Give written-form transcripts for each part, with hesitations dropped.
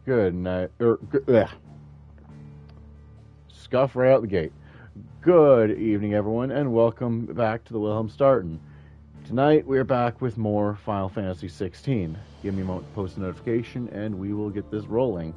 Good night. Scuff right out the gate. Good evening, everyone, and welcome back to the Wilhelm Starten. Tonight, we are back with more Final Fantasy XVI. Give me a moment to post a notification, and we will get this rolling.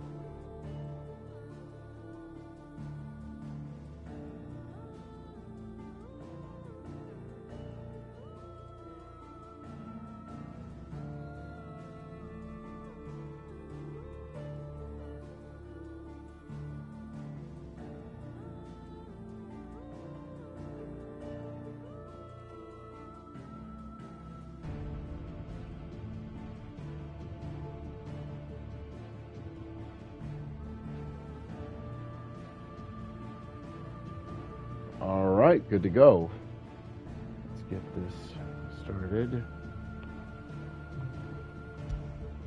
Alright, good to go. Let's get this started.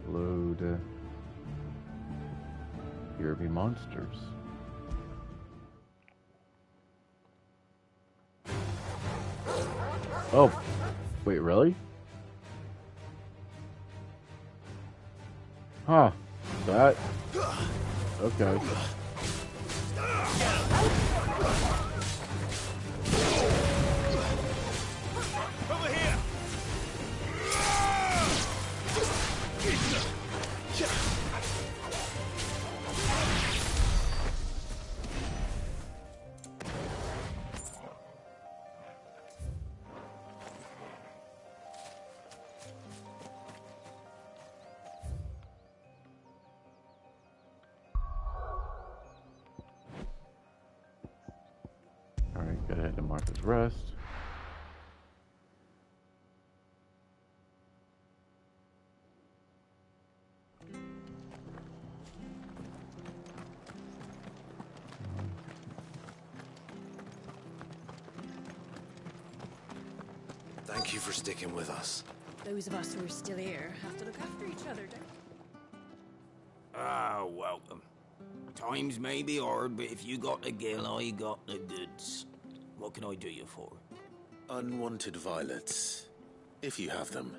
Load. Here be monsters. Oh, wait, really? Huh. That. Okay. Over here. Alright, go ahead and mark as rest. Thank you for sticking with us. Those of us who are still here have to look after each other, don't we? Ah, welcome. Times may be hard, but if you got the gill, I got the goods. What can I do you for? Unwanted violets, if you have them.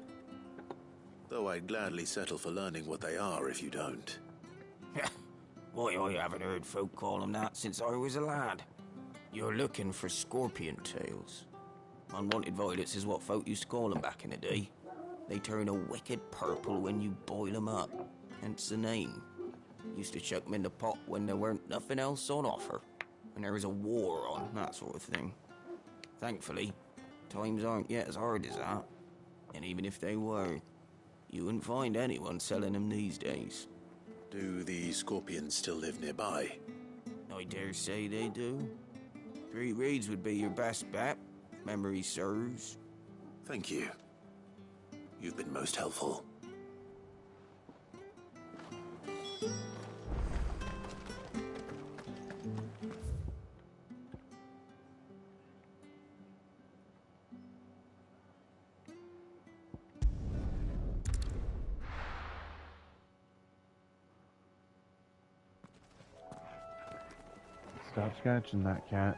Though I'd gladly settle for learning what they are if you don't. Why, I haven't heard folk call them that since I was a lad. You're looking for scorpion tails. Unwanted violets is what folk used to call them back in the day. They turn a wicked purple when you boil them up, hence the name. Used to chuck them in the pot when there weren't nothing else on offer, when there was a war on, that sort of thing. Thankfully, times aren't yet as hard as that. And even if they were, you wouldn't find anyone selling them these days. Do the scorpions still live nearby? I dare say they do. 3 Reeds would be your best bet, if memory serves. Thank you. You've been most helpful. Stop scratching that cat.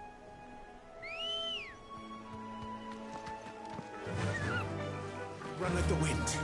Run like the wind.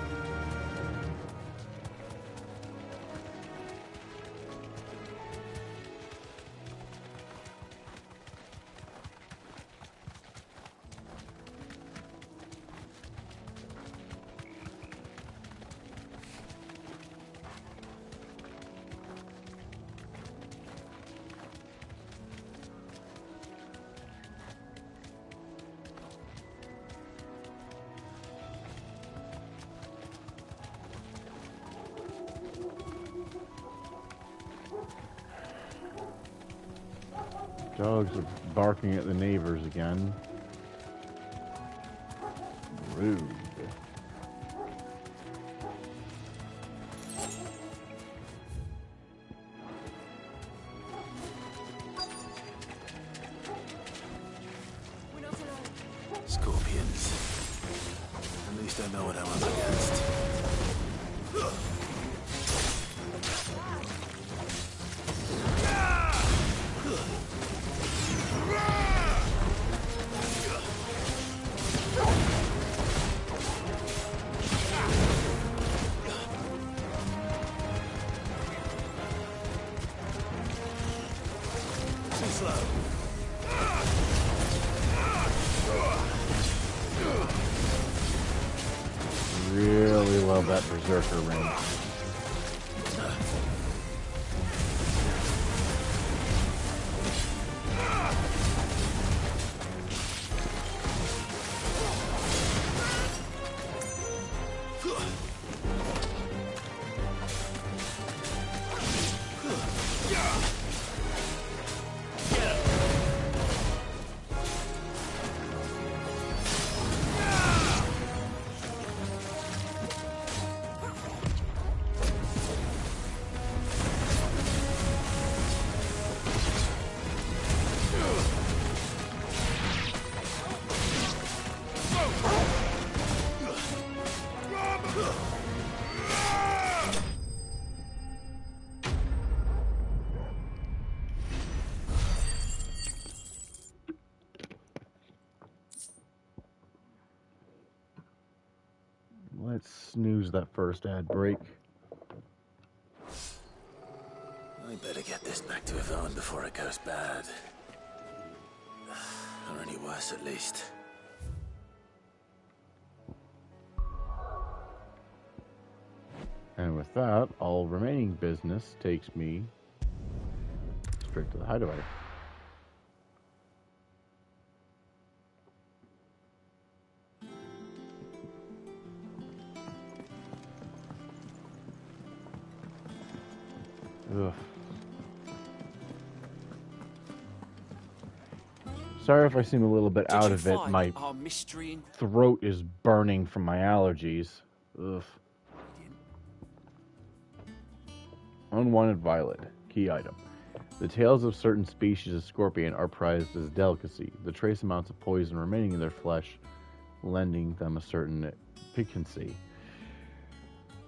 Dogs are barking at the neighbors again. Rude. We're not alone. Scorpions. At least I know what I'm up against. slow. Really love that berserker range. Let's snooze that first ad break. I better get this back to Yvonne before it goes bad. Or any worse, at least. And with that, all remaining business takes me straight to the hideaway. Ugh. Sorry if I seem a little bit out of it. My throat is burning from my allergies. Ugh. Unwanted violet. Key item. The tails of certain species of scorpion are prized as delicacy. The trace amounts of poison remaining in their flesh, lending them a certain piquancy.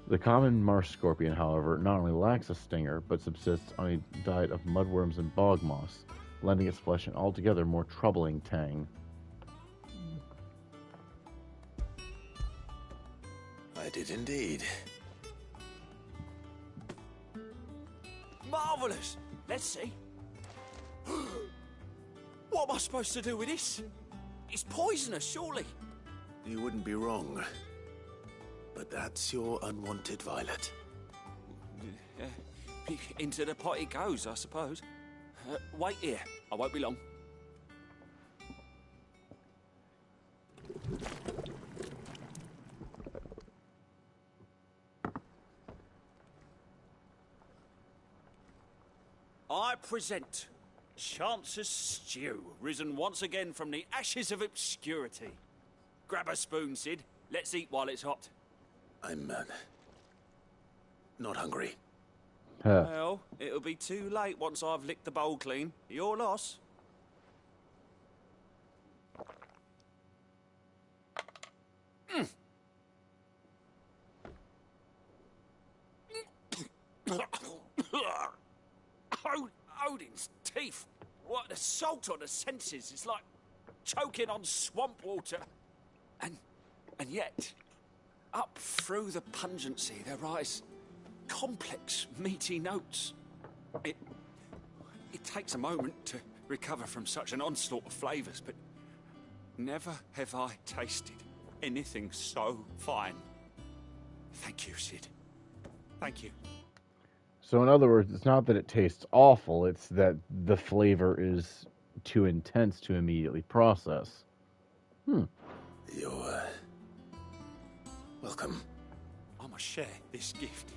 The common marsh scorpion, however, not only lacks a stinger, but subsists on a diet of mudworms and bog moss, lending its flesh an altogether more troubling tang. I did indeed. Marvellous! Let's see. What am I supposed to do with this? It's poisonous, surely. You wouldn't be wrong. But that's your unwanted violet. Into the pot it goes, I suppose. Wait here. I won't be long. I present Chance's Stew, risen once again from the ashes of obscurity. Grab a spoon, Sid. Let's eat while it's hot. I'm, not hungry. Well, it'll be too late once I've licked the bowl clean. Your loss. Odin's teeth. What, the salt on the senses is like choking on swamp water. And yet, up through the pungency, there rise complex, meaty notes. It takes a moment to recover from such an onslaught of flavours, but never have I tasted anything so fine. Thank you, Sid. Thank you. So in other words, it's not that it tastes awful, it's that the flavor is too intense to immediately process. You're, welcome. I must share this gift.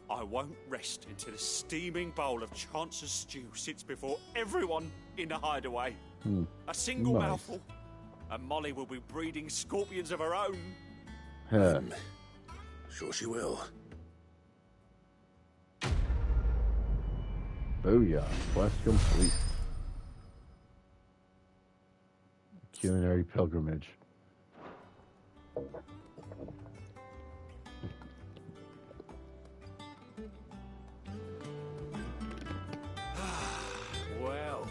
I won't rest until a steaming bowl of Chance's Stew sits before everyone in the hideaway. A single mouthful, and Molly will be breeding scorpions of her own. Sure she will. Booyah. Quest complete. Culinary pilgrimage. Well,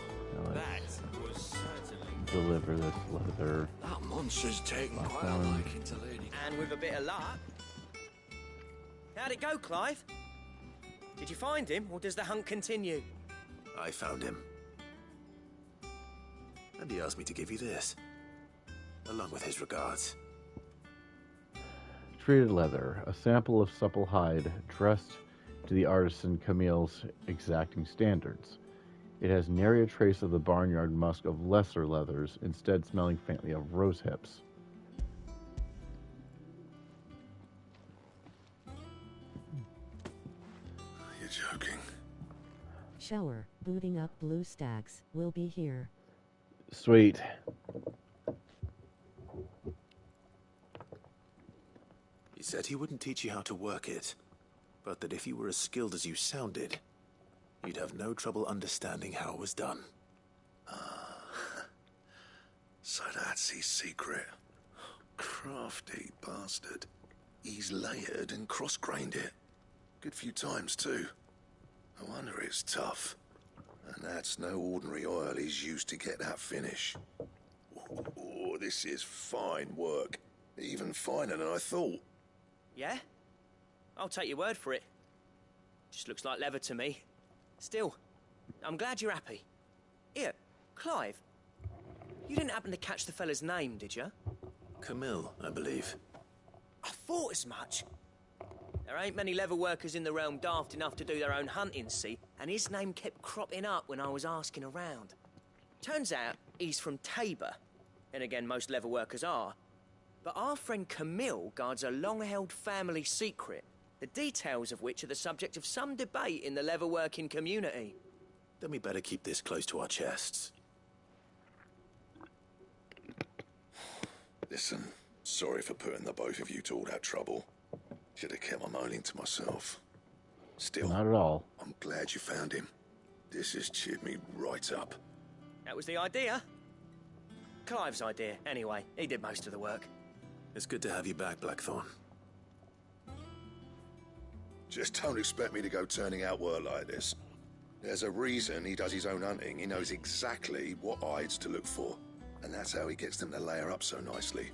that was certainly... Deliver this leather. That monster's taken quite a liking to Lady. And with a bit of luck. How'd it go, Clive? Did you find him, or does the hunt continue? I found him. And he asked me to give you this, along with his regards. Treated leather, a sample of supple hide dressed to the artisan Camille's exacting standards. It has nary a trace of the barnyard musk of lesser leathers, instead smelling faintly of rose hips. You're joking. Shower, booting up blue stacks, will be here. Sweet. He said he wouldn't teach you how to work it, but that if you were as skilled as you sounded, you'd have no trouble understanding how it was done. So that's his secret. Crafty bastard. He's layered and cross-grained it. Good few times, too. No wonder it's tough. And that's no ordinary oil he's used to get that finish. Oh, this is fine work. Even finer than I thought. Yeah? I'll take your word for it. Just looks like leather to me. Still, I'm glad you're happy. Here, Clive. You didn't happen to catch the fella's name, did you? Camille, I believe. I thought as much. There ain't many leather workers in the realm daft enough to do their own hunting, see? And his name kept cropping up when I was asking around. Turns out he's from Tabor. And again, most leather workers are. But our friend Camille guards a long-held family secret, the details of which are the subject of some debate in the leather-working community. Then we better keep this close to our chests. Listen, sorry for putting the both of you to all that trouble. Should have kept my moaning to myself. Still, Not at all. I'm glad you found him. This has cheered me right up. That was the idea. Clive's idea, anyway. He did most of the work. It's good to have you back, Blackthorn. Just don't expect me to go turning out work like this. There's a reason he does his own hunting. He knows exactly what hides to look for. And that's how he gets them to layer up so nicely.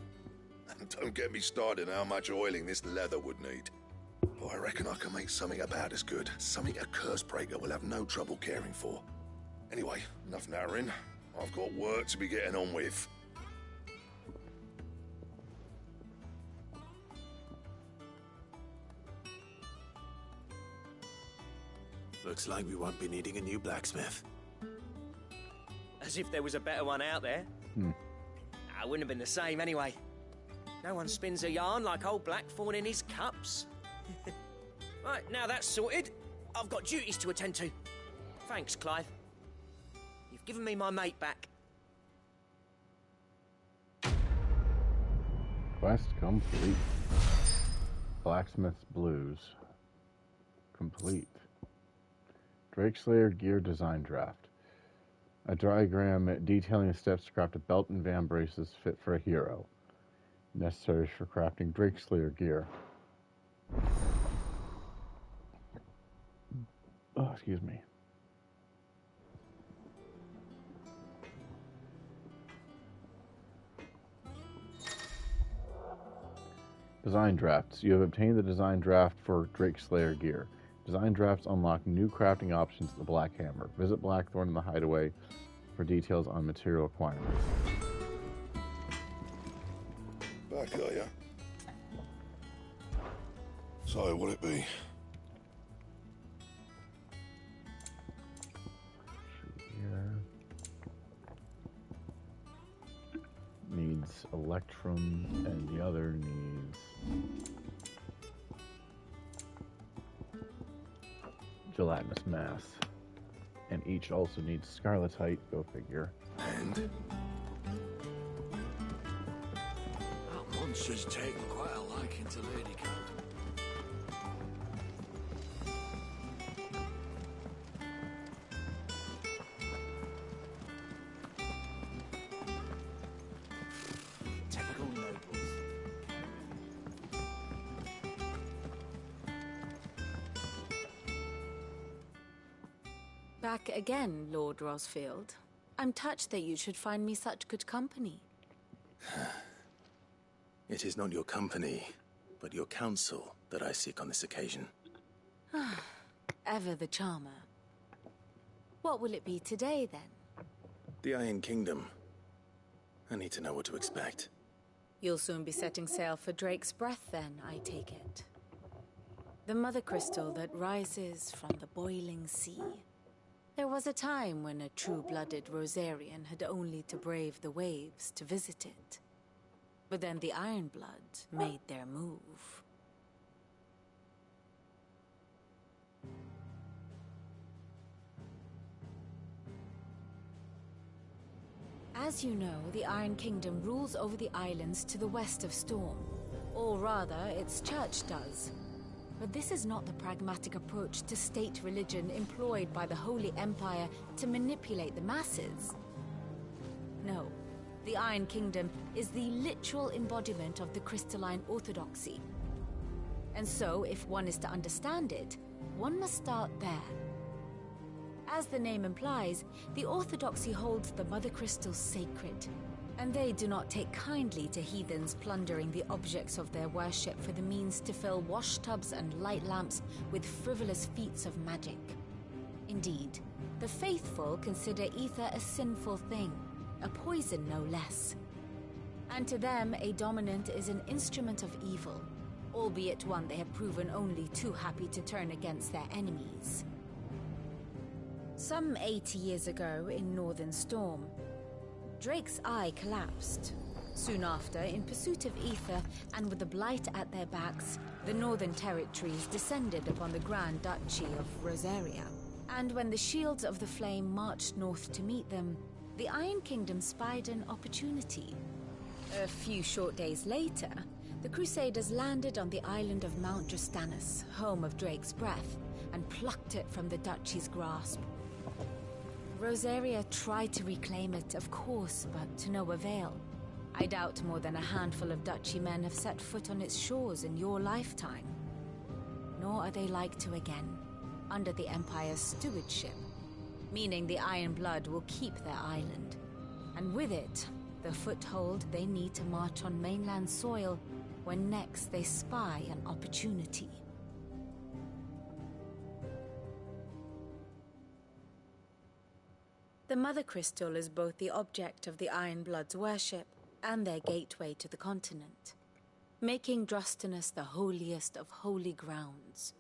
And don't get me started on how much oiling this leather would need. But I reckon I can make something about as good. Something a Cursebreaker will have no trouble caring for. Anyway, enough nattering. I've got work to be getting on with. Looks like we won't be needing a new blacksmith. As if there was a better one out there. I wouldn't have been the same anyway. No one spins a yarn like old Blackthorn in his cups. Right, now that's sorted, I've got duties to attend to. Thanks, Clive. You've given me my mate back. Quest complete. Blacksmith's Blues. Complete. Drakeslayer gear design draft. A diagram detailing the steps to craft a belt and van braces fit for a hero. Necessary for crafting Drakeslayer gear. Oh, excuse me. Design drafts. You have obtained the design draft for Drakeslayer gear. Design drafts unlock new crafting options at the Black Hammer. Visit Blackthorn in the Hideaway for details on material requirements. Back, are ya? So, what'll it be? Here. Needs Electrum, and the other needs gelatinous mass. And each also needs scarletite, go figure. And? That monster's taken quite a liking to Lady Cat. Typical nobles. Back again, Lord Rosfield. I'm touched that you should find me such good company. It is not your company, but your counsel that I seek on this occasion. Ever the charmer. What will it be today, then? The Iron Kingdom I need to know what to expect. You'll soon be setting sail for Drake's Breath then, I take it. The mother crystal that rises from the boiling sea. There was a time when a true-blooded Rosarian had only to brave the waves to visit it. But then the Ironblood made their move. As you know, the Iron Kingdom rules over the islands to the west of Storm. Or rather, its church does. But this is not the pragmatic approach to state religion employed by the Holy Empire to manipulate the masses. No, the Iron Kingdom is the literal embodiment of the crystalline orthodoxy. And so, if one is to understand it, one must start there. As the name implies, the orthodoxy holds the mother crystals sacred, and they do not take kindly to heathens plundering the objects of their worship for the means to fill washtubs and light lamps with frivolous feats of magic. Indeed, the faithful consider ether a sinful thing, a poison no less. And to them, a dominant is an instrument of evil, albeit one they have proven only too happy to turn against their enemies. Some 80 years ago in Northern Storm, Drake's eye collapsed. Soon after, in pursuit of ether and with the blight at their backs, the Northern Territories descended upon the Grand Duchy of Rosaria. And when the Shields of the Flame marched north to meet them, the Iron Kingdom spied an opportunity. A few short days later, the Crusaders landed on the island of Mount Justanus, home of Drake's Breath, and plucked it from the duchy's grasp. Rosaria tried to reclaim it, of course, but to no avail. I doubt more than a handful of duchy men have set foot on its shores in your lifetime. Nor are they like to again, under the Empire's stewardship, meaning the Iron Blood will keep their island, and with it, the foothold they need to march on mainland soil when next they spy an opportunity. The Mother Crystal is both the object of the Iron Blood's worship and their gateway to the continent, making Drostanus the holiest of holy grounds,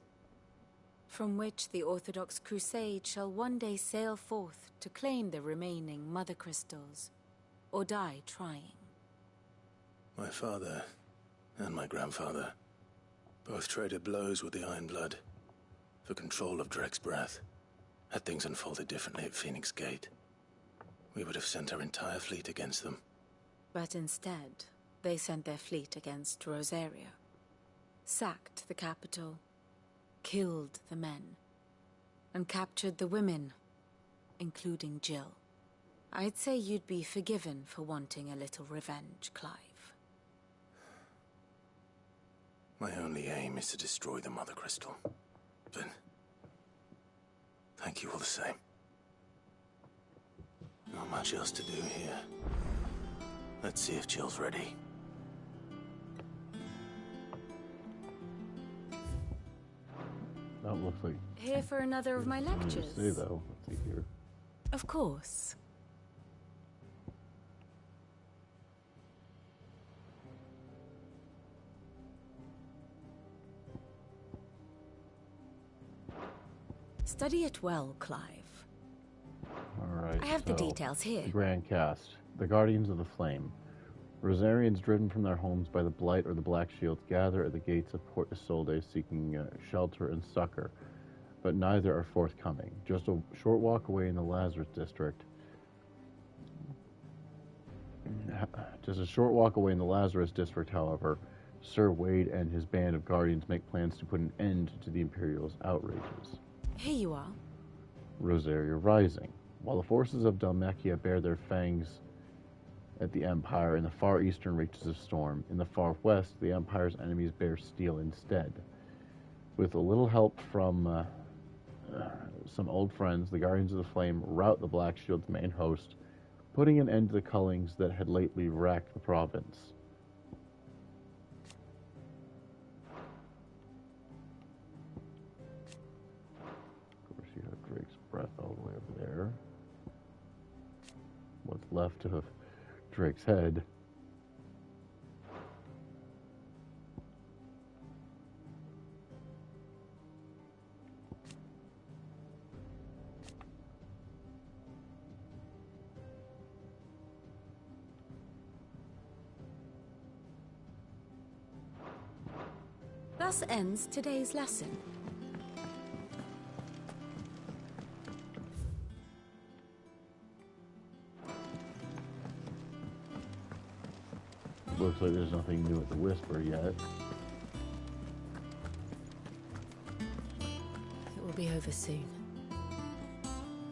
from which the Orthodox Crusade shall one day sail forth to claim the remaining Mother Crystals, or die trying. My father and my grandfather both traded blows with the Iron Blood for control of Drake's Breath. Had things unfolded differently at Phoenix Gate, we would have sent our entire fleet against them. But instead, they sent their fleet against Rosaria, sacked the capital, killed the men, and captured the women, including Jill. I'd say you'd be forgiven for wanting a little revenge, Clive. My only aim is to destroy the Mother Crystal, but thank you all the same. Not much else to do here. Let's see if Jill's ready. That looks like... Here for another of my lectures? Say though. Let's see here. Of course. Study it well, Clive. Alright, I have the details here. The Grand Cast. The Guardians of the Flame. Rosarians driven from their homes by the Blight or the Black Shields gather at the gates of Port Isolde seeking shelter and succor, but neither are forthcoming. Just a short walk away in the Lazarus District. However, Sir Wade and his band of Guardians make plans to put an end to the Imperials' outrages. Here you are. Rosaria Rising. While the forces of Dhalmekia bear their fangs at the Empire in the far eastern reaches of Storm, in the far west, the Empire's enemies bear steel instead. With a little help from some old friends, the Guardians of the Flame rout the Black Shield's main host, putting an end to the cullings that had lately racked the province. Of course, you have Drake's Breath all the way over there. What's left of Drake's head. Thus ends today's lesson. Looks like there's nothing new at the Whisper yet. It will be over soon.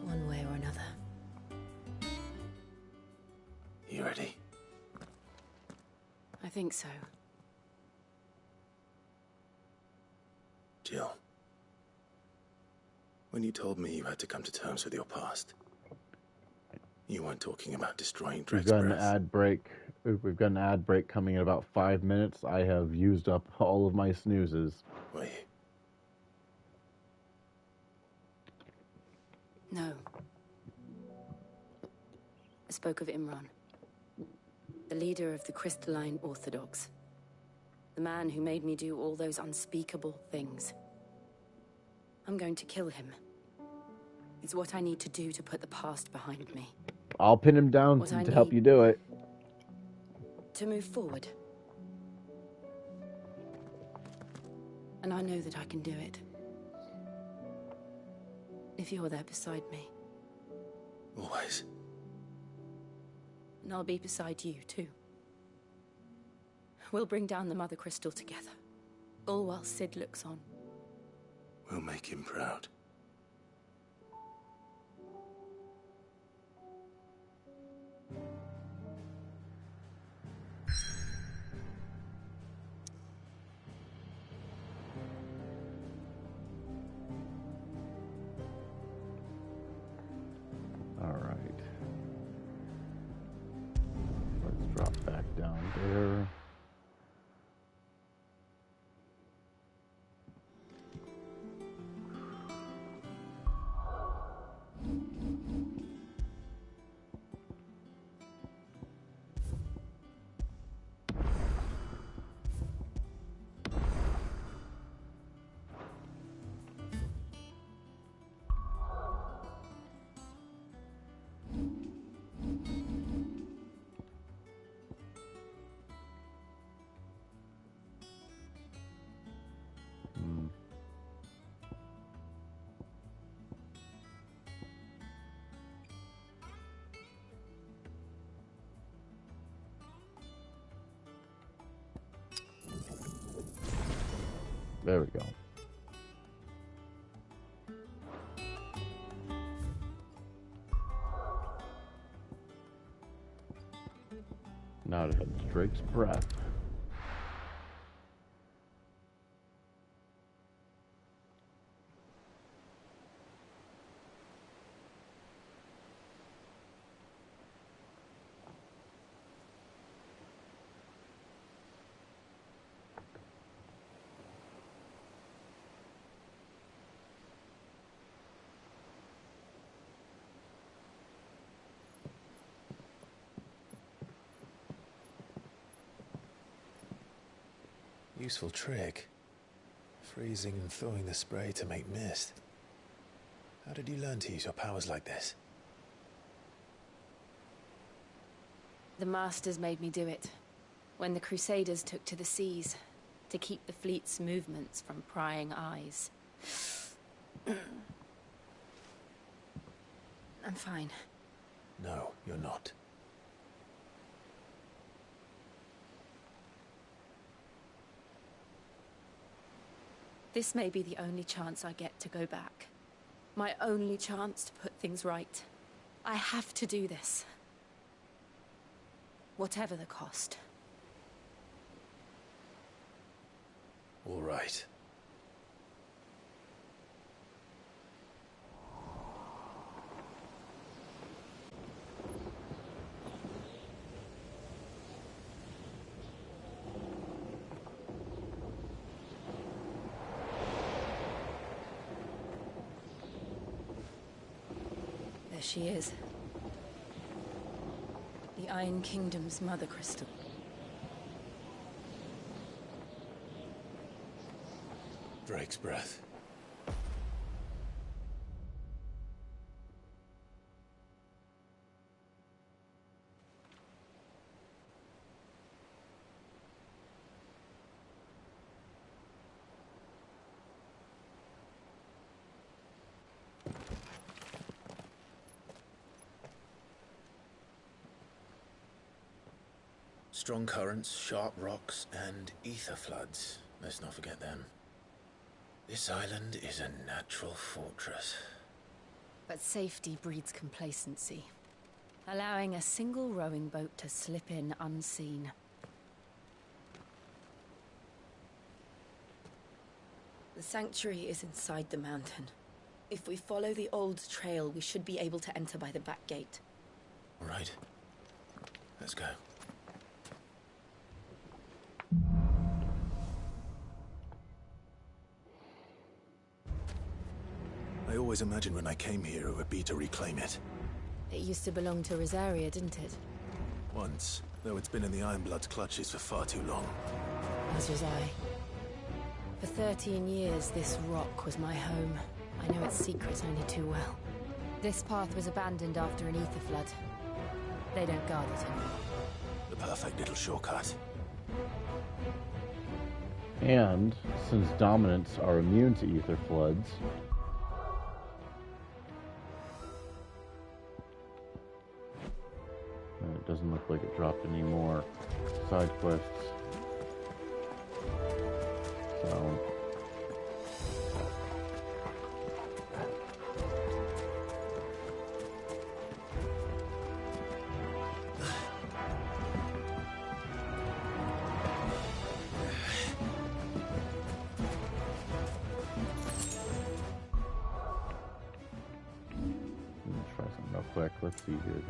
One way or another. You ready? I think so. Jill, when you told me you had to come to terms with your past, you weren't talking about destroying We've Drake's got an breath. ad break. We've got an ad break coming in about 5 minutes. I have used up all of my snoozes. Were you? No. I spoke of Imran, the leader of the Crystalline Orthodox. The man who made me do all those unspeakable things. I'm going to kill him. It's what I need to do to put the past behind me. I'll pin him down What I to help need- you do it. To move forward. And I know that I can do it. If you're there beside me. Always. And I'll be beside you, too. We'll bring down the Mother Crystal together. All while Sid looks on. We'll make him proud. All right. Let's drop back down there. There we go. Now to head to Drake's breath. Useful trick. Freezing and thawing the spray to make mist. How did you learn to use your powers like this? The Masters made me do it. When the Crusaders took to the seas, to keep the fleet's movements from prying eyes. I'm fine. No, you're not. This may be the only chance I get to go back. My only chance to put things right. I have to do this. Whatever the cost. All right. There she is. The Iron Kingdom's mother crystal. Drake's breath. Strong currents, sharp rocks, and ether floods. Let's not forget them. This island is a natural fortress. But safety breeds complacency, allowing a single rowing boat to slip in unseen. The sanctuary is inside the mountain. If we follow the old trail, we should be able to enter by the back gate. All right. Let's go. I always imagined when I came here it would be to reclaim it. It used to belong to Rosaria, didn't it? Once, though it's been in the Ironblood's clutches for far too long. As was I. For 13 years, this rock was my home. I know its secrets only too well. This path was abandoned after an ether flood. They don't guard it anymore. The perfect little shortcut. And since dominants are immune to ether floods, it doesn't look like it dropped any more side quests. So try something real quick. Let's see here.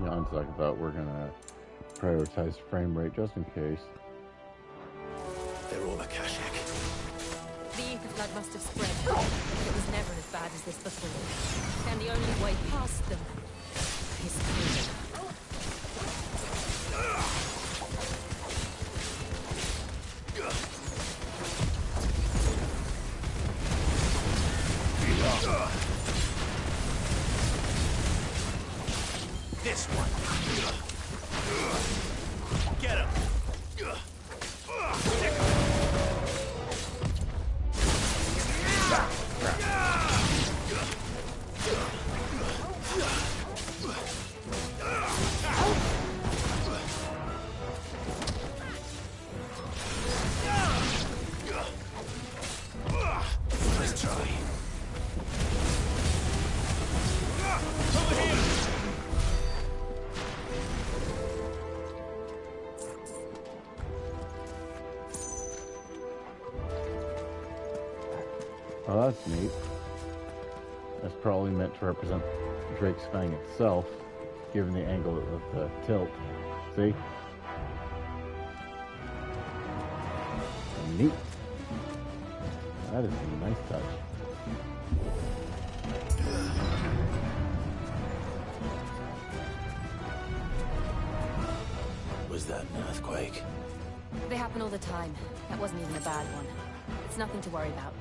No. On talk about, we're gonna prioritize frame rate just in case. They're all Akashic. The ether flood must have spread. It was never as bad as this before. And the only way past them is through them. This one. Get him. Let's try. Over here. Oh, that's neat. That's probably meant to represent Drake's Fang itself, given the angle of the tilt. See? Neat. That is a nice touch. Was that an earthquake? They happen all the time. That wasn't even a bad one. It's nothing to worry about.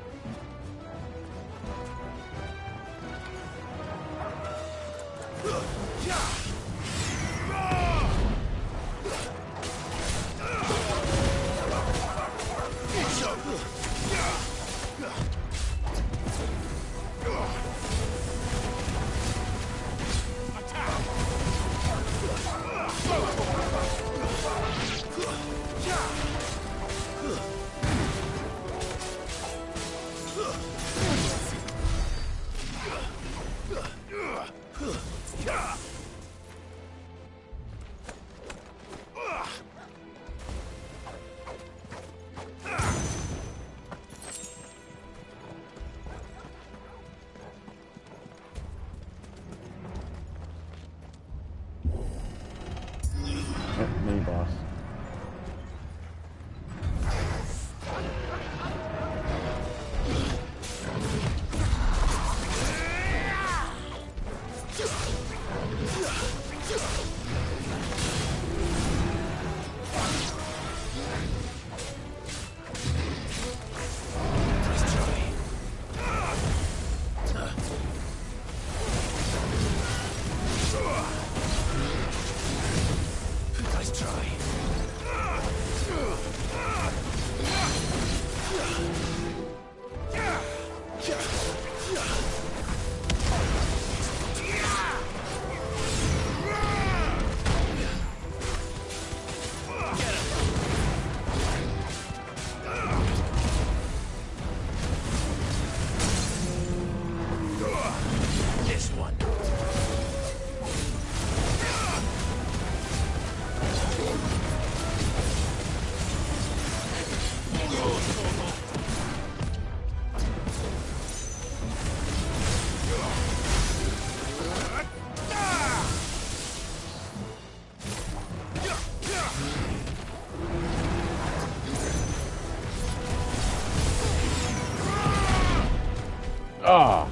Ah.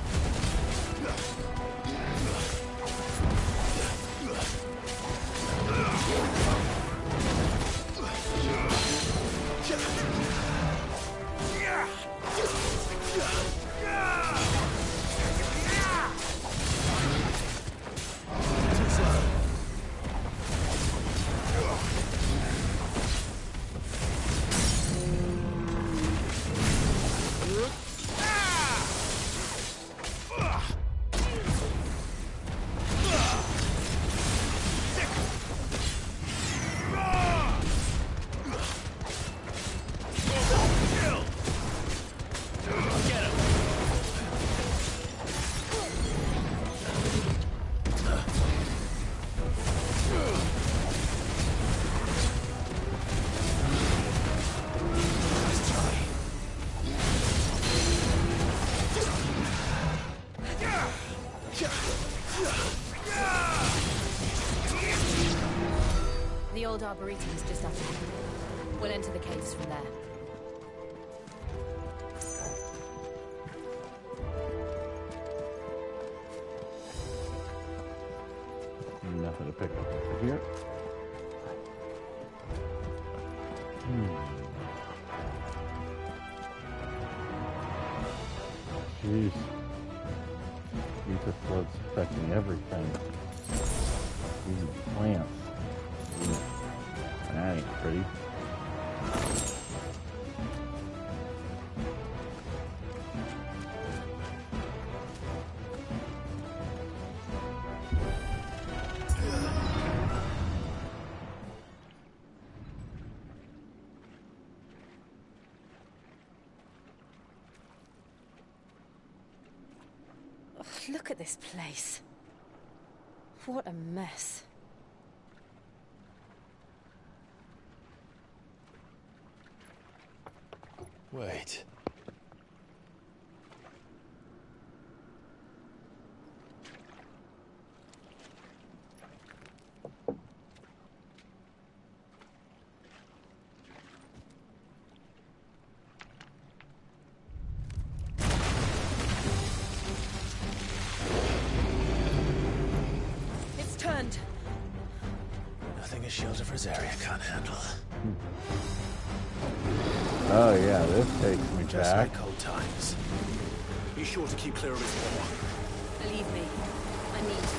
The old arboretum is just up ahead. We'll enter the caves from there. Nothing to pick up over here. Jeez. Ether flood's affecting everything. These plants. That ain't pretty. Ugh, look at this place. What a mess. Wait. It's turned. Nothing a shelter for this area can't handle. Oh yeah, this takes me Just back. like old times. Be sure to keep clear of his wall. Believe me, I need to.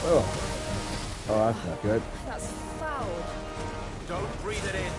Oh. Oh, that's not good. That's foul. Don't breathe it in.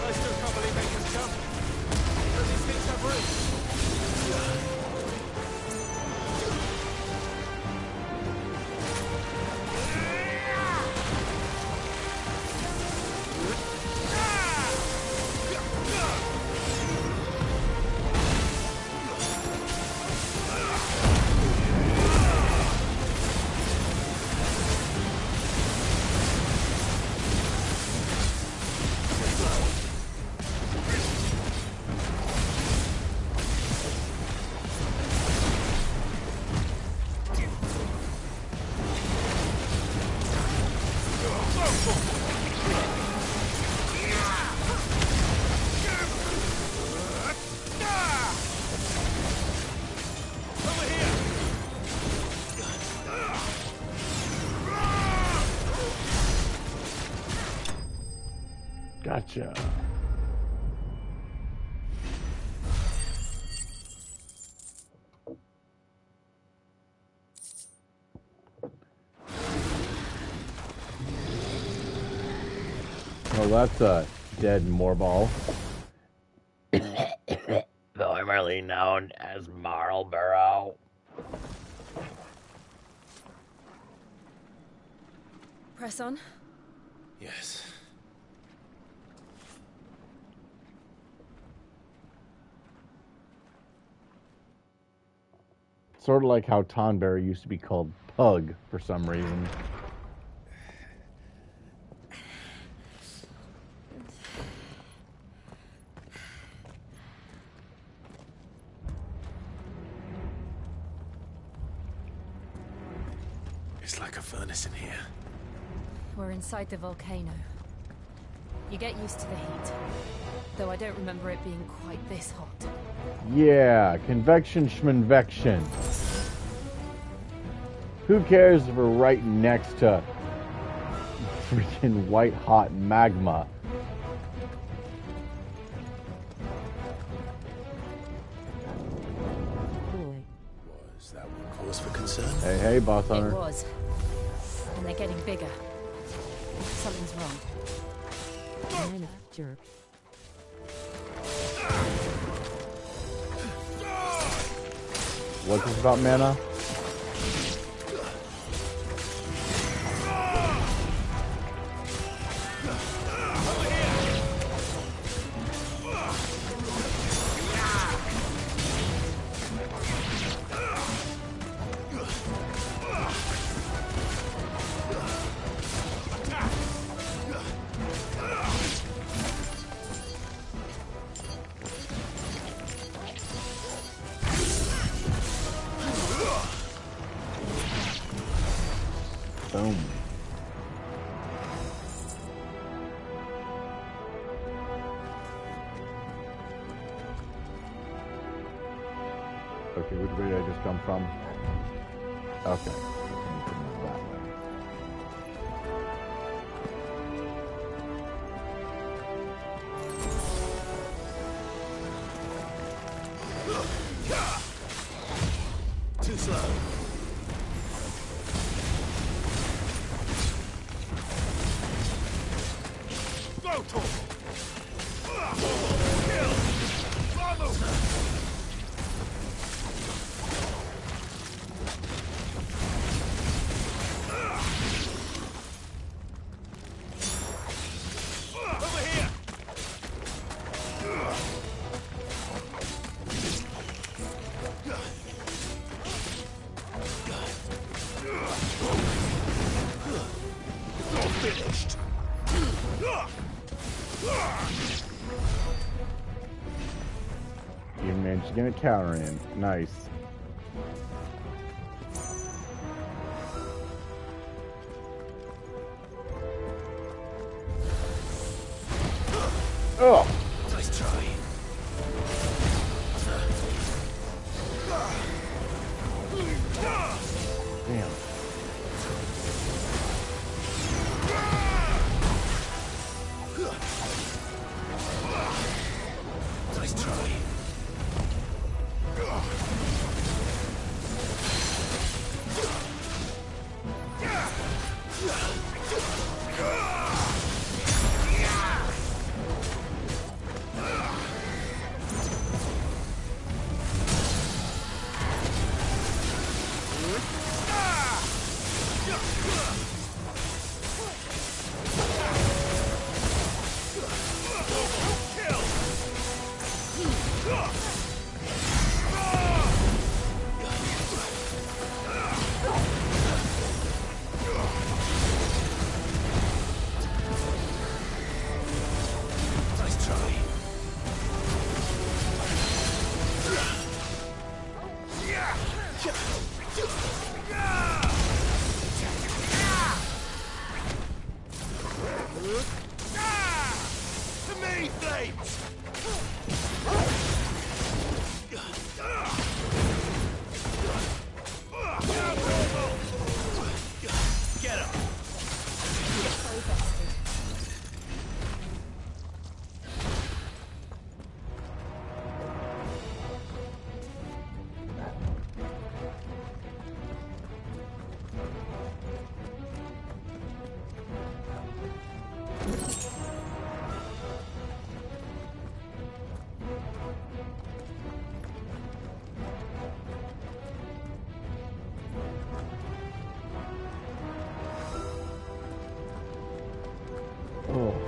I still can't believe they can jump. But these things have roots. Gotcha. Oh, that's a dead Moorball. Formerly known as Marlborough. Press on. Yes. Sort of like how Tonberry used to be called Pug for some reason. It's like a furnace in here. We're inside the volcano. You get used to the heat, though I don't remember it being quite this hot. Yeah, convection schminvection. Who cares if we're right next to freaking white hot magma? Boy. Was that one cause for concern? Hey, hey, boss It hunter. was. And they're getting bigger. Something's wrong. Man, jerk. What's this about mana? Boom. Okay, which way did I just come from? Okay. That way. Too slow. Go, Tor! Kill! Follow! Over here! It's all finished. You managed to get a counter in. Nice. Oh! Nice try. Damn. Nice try.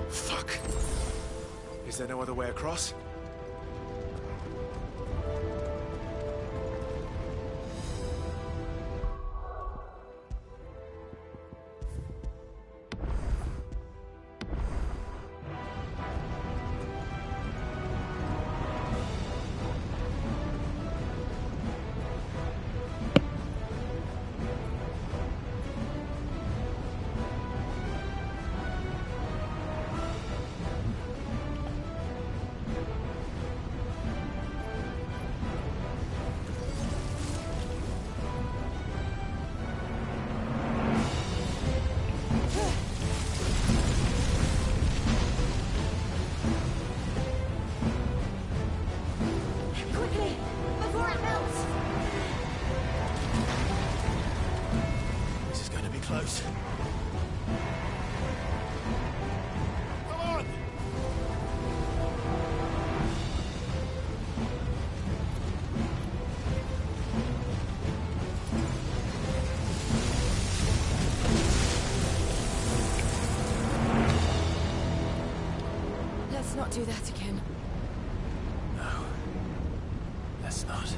Fuck. Is there no other way across? Let's not do that again. No. Let's not.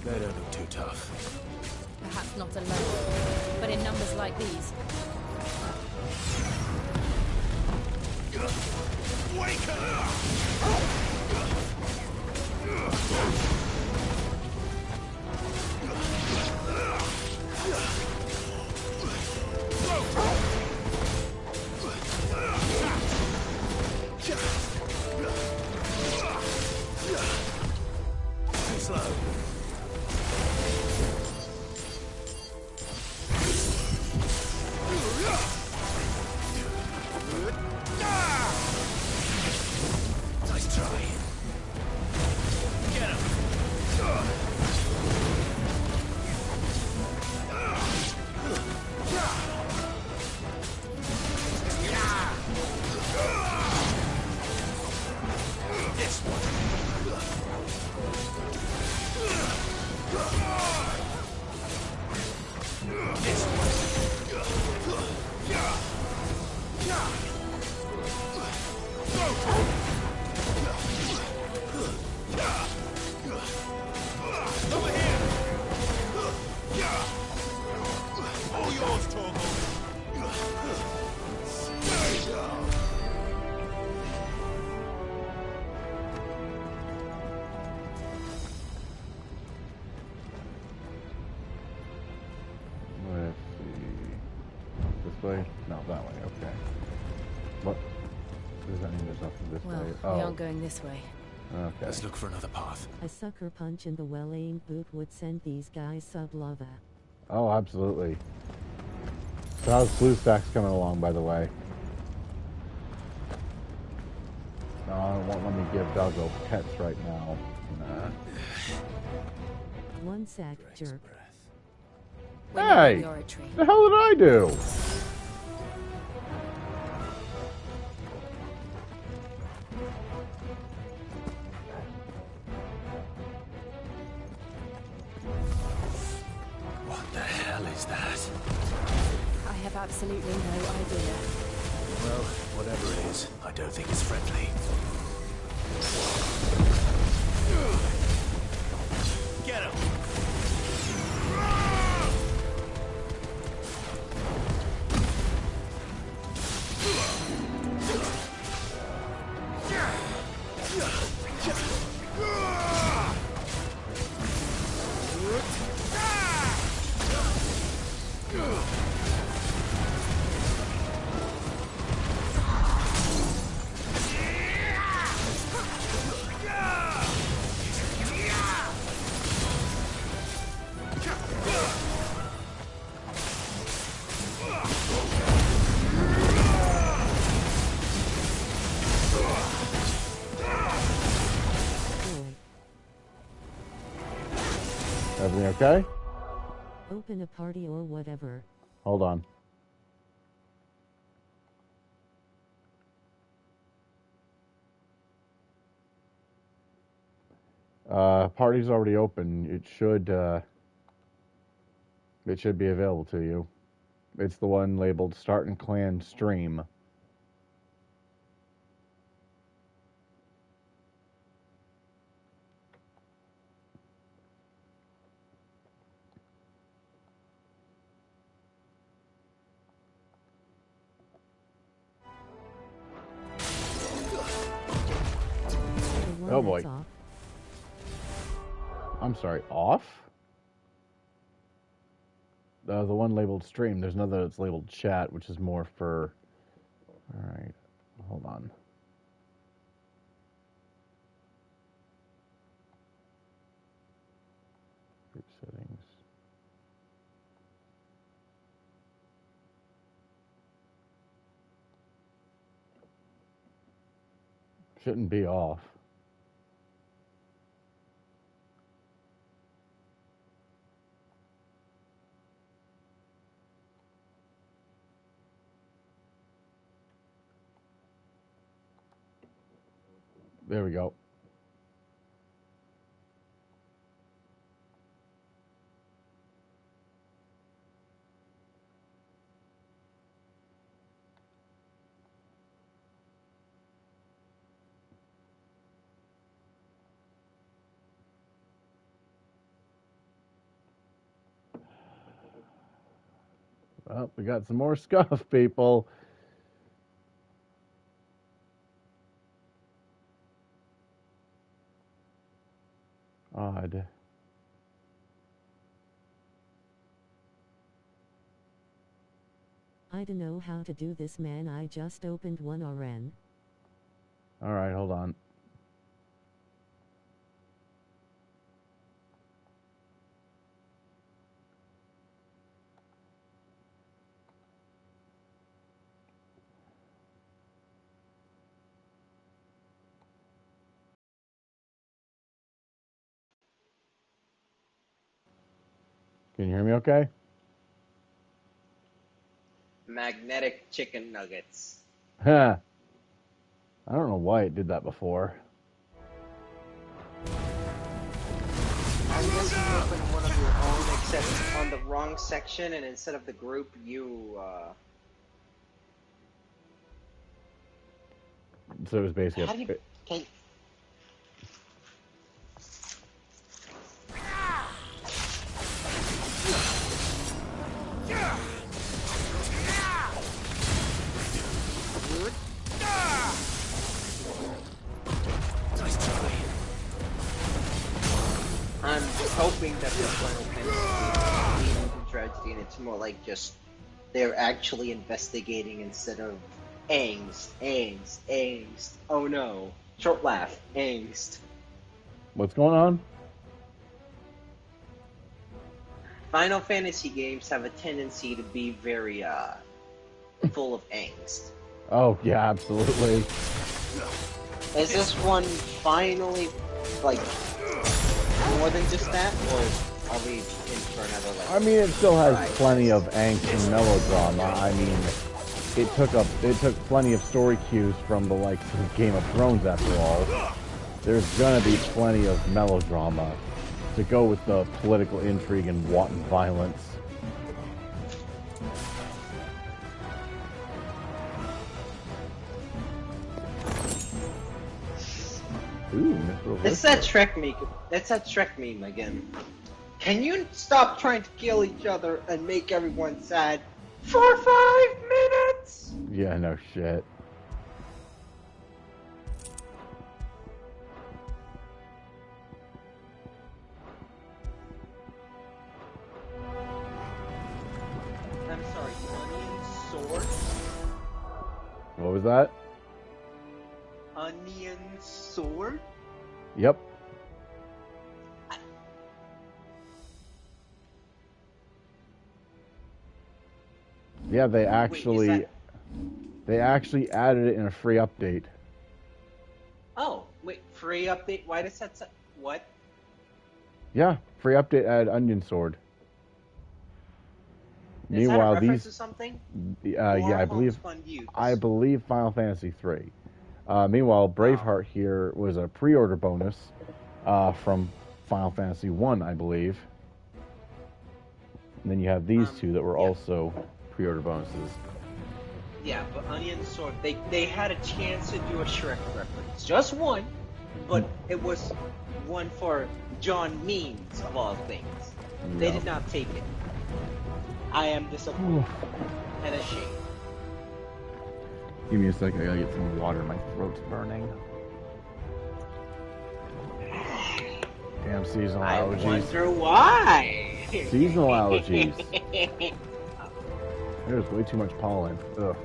They don't look too tough. Perhaps not alone, but in numbers like these. Wake up! Too slow. Nice try. Get him. This over here. All yours, Torgal. Let's see. This way? No, that way. Okay. What? Does that mean there's nothing this Well, way? we aren't going this way. Okay. Let's look for another path. A sucker punch in the well-aimed boot would send these guys sub-lava. Oh, absolutely. So how's BlueStacks coming along, by the way? No, I don't want me to give Doggo pets right now. Nah. One sec, jerk. Hey! The hell did I do? What the hell is that? I have absolutely no idea. Well, whatever it is, I don't think it's friendly. Get him! Everything okay? Open a party or whatever. Hold on. Party's already open. It should be available to you. It's the one labeled Start and Clan Stream. Oh boy. Off. I'm sorry, off? The one labeled stream. There's another that's labeled chat, which is more for... Alright, hold on. Group settings. Shouldn't be off. There we go. Well, we got some more scuff, people. Odd. I don't know how to do this, man. I just opened one RN. Alright, hold on. Can you hear me okay? Magnetic chicken nuggets. Huh. I don't know why it did that before. I'm guessing you opened one of your own, except on the wrong section, and instead of the group, you, So it was basically... How do you... Can... I'm hoping that this one will lead into tragedy, and it's more like just they're actually investigating instead of angst. Oh no. Short laugh. Angst. What's going on? Final Fantasy games have a tendency to be very full of angst. Oh yeah, absolutely. Is this one finally like more than just that, or are we in for another level? I mean, it still has plenty of angst and melodrama. I mean, it took plenty of story cues from the likes of Game of Thrones. After all, there's gonna be plenty of melodrama to go with the political intrigue and wanton violence. Ooh, It's that Shrek meme. That's that Shrek meme again. Can you stop trying to kill each other and make everyone sad for 5 minutes? Yeah, no shit. I'm sorry, onion sword? What was that? Onion sword? Yep. Yeah, they actually added it in a free update. Oh, wait, free update? Why does that say... What? Yeah, free update added Onion Sword. Is Meanwhile, that a reference these to something? yeah, I believe Final Fantasy 3. Meanwhile, Braveheart here was a pre-order bonus from Final Fantasy 1, I believe. And then you have these two that were also pre-order bonuses. Yeah, but Onion Sword, they had a chance to do a Shrek reference. Just one, but it was one for John Means, of all things. They Yeah. did not take it. I am disappointed and ashamed. Give me a second, I gotta get some water, my throat's burning. Damn seasonal I allergies. wonder why. Seasonal allergies. There's way too much pollen. Ugh.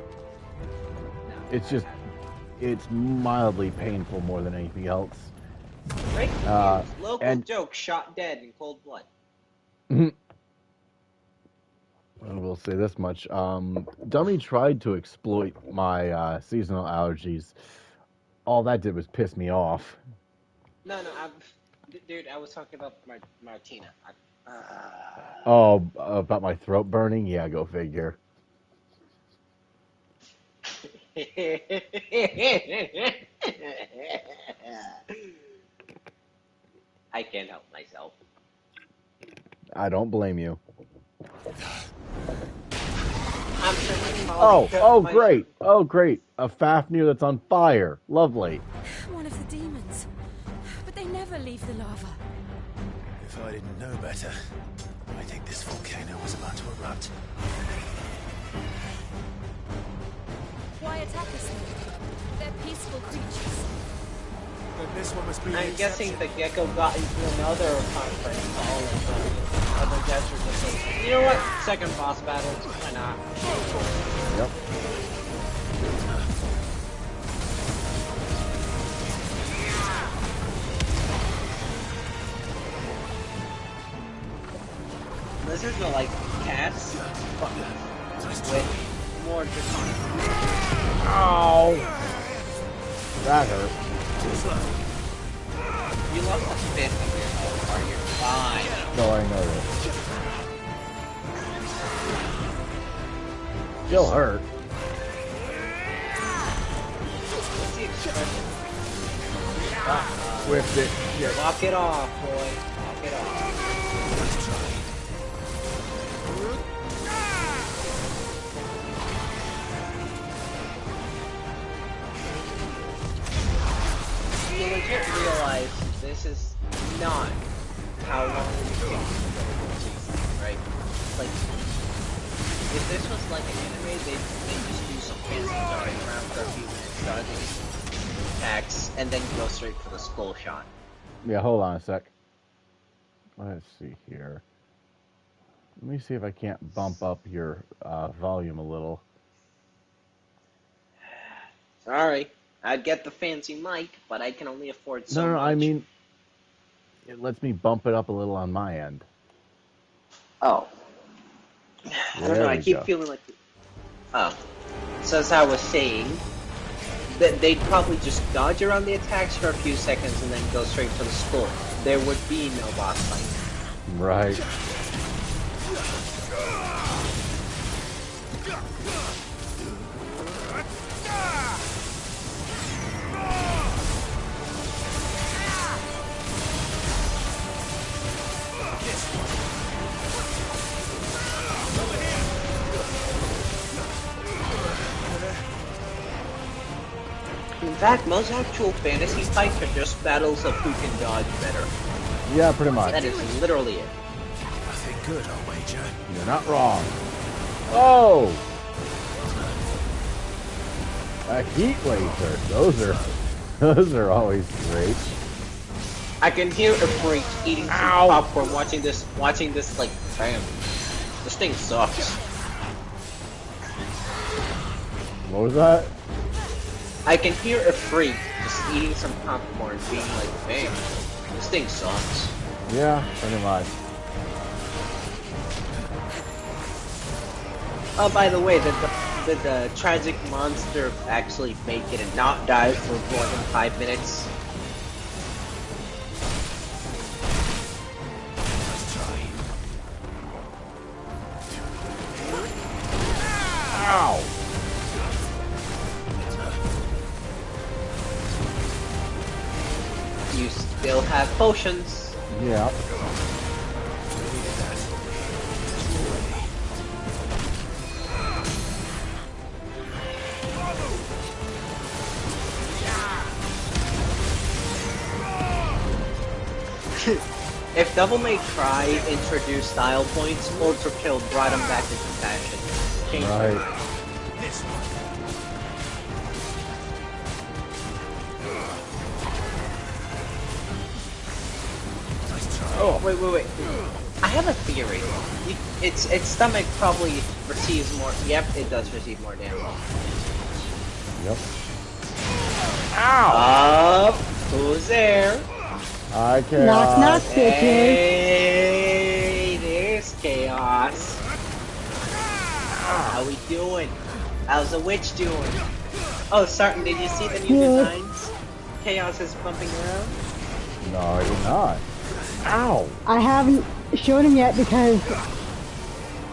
It's mildly painful more than anything else. Breaking news. Local joke shot dead in cold blood. I will say this much. Dummy tried to exploit my seasonal allergies. All that did was piss me off. No, dude, I was talking about Martina. Oh, about my throat burning? Yeah, go figure. I can't help myself. I don't blame you. I'm sending great. Oh, great. A Fafnir that's on fire. Lovely. One of the demons. But they never leave the lava. If I didn't know better, I think this volcano was about to erupt. Why attack us then? They're peaceful creatures. But this one must be I'm guessing the gecko got into another conference call and other gestures and says, you know what? Second boss battle. Why not? Yep. Lizards are like cats, but with more draconic. Ow! That hurt. You lost a fifth of your health, or you're fine. No, I know this. Still hurt. What's the expression? Whipped it. Shit. Walk it off, boy. Walk it off. You legit realize this is not how long it takes to go season, right? Like, if this was like an anime, they'd just do some fancy darting around for a few minutes, dodging attacks, and then go straight for the skull shot. Yeah, hold on a sec. Let's see here. Let me see if I can't bump up your volume a little. Sorry, I'd get the fancy mic, but I can only afford so No, much. I mean, it lets me bump it up a little on my end. Oh. I don't know, I keep feeling like... Oh. So as I was saying, that they'd probably just dodge around the attacks for a few seconds and then go straight for the skull. There would be no boss fight. Right. In fact, most actual fantasy fights are just battles of who can dodge better. Yeah, pretty much. That is literally it. Nothing good, I'll wager. You're not wrong. Oh! A heat laser. Those are always great. I can hear a freak eating some popcorn, watching this like, bam. This thing sucks. What was that? I can hear a freak just eating some popcorn, being like, bam, this thing sucks. Yeah, pretty much. Oh, by the way, did the tragic monster actually make it and not die for more than 5 minutes? Ow! You still have potions. Yeah. If Devil May Cry introduced style points, Ultra Kill brought him back into fashion. Changed Right. Oh, wait. I have a theory. Its stomach probably receives more. Yep, it does receive more damage. Yep. Ow! Who's there? Hi, Chaos. Knock, knock, bitches. Hey, there's Chaos. How we doing? How's the witch doing? Oh, Sartin, did you see the new designs? Chaos is bumping around? No, I did not. Ow! I haven't showed him yet because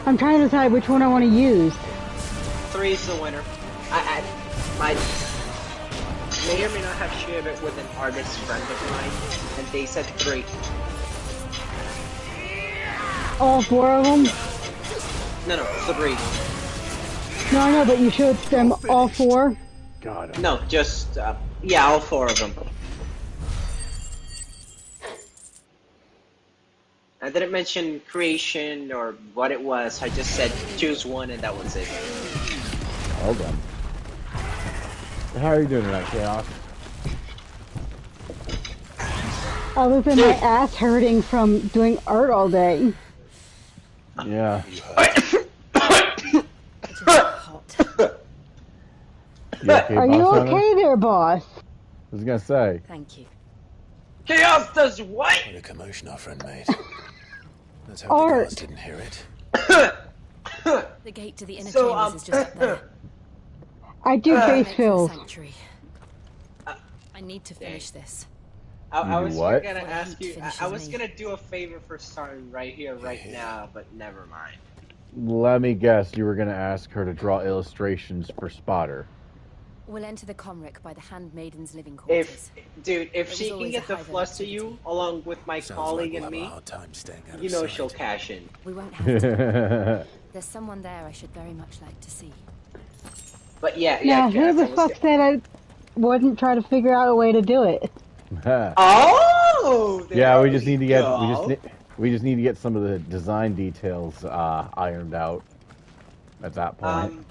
I'm trying to decide which one I want to use. 3's the winner. I may or may not have shared it with an artist friend of mine, and they said 3. All 4 of them? No, 3. No, I know, but you showed them all 4? Got him. No, just, yeah, all 4 of them. I didn't mention creation or what it was, I just said choose one and that was it. Well done. How are you doing tonight, Chaos? Other than my ass hurting from doing art all day. Yeah. Are you okay there, boss? I was gonna say. Thank you. Chaos does what? What a commotion our friend made. Let's hope Art. the guards didn't hear it. The gate to the inner So, chambers is just up there. I do face Next to the fills. sanctuary. I need to finish this. I was what? gonna ask you, Finishes I was me. gonna do a favor for starting right here, right now, but never mind. Let me guess, you were gonna ask her to draw illustrations for Spotter. We'll enter the Comric by the Handmaiden's living quarters. If was she can always get a the hive of flush to activity. you, along with my Sounds colleague like and we'll me, have a hard time staying out you of know sight. she'll cash in. We won't have to. There's someone there I should very much like to see. But yeah, Now, who Cass, the I was fuck said I wouldn't try to figure out a way to do it? Oh! Yeah, there we just need to get go. we just need to get some of the design details ironed out at that point.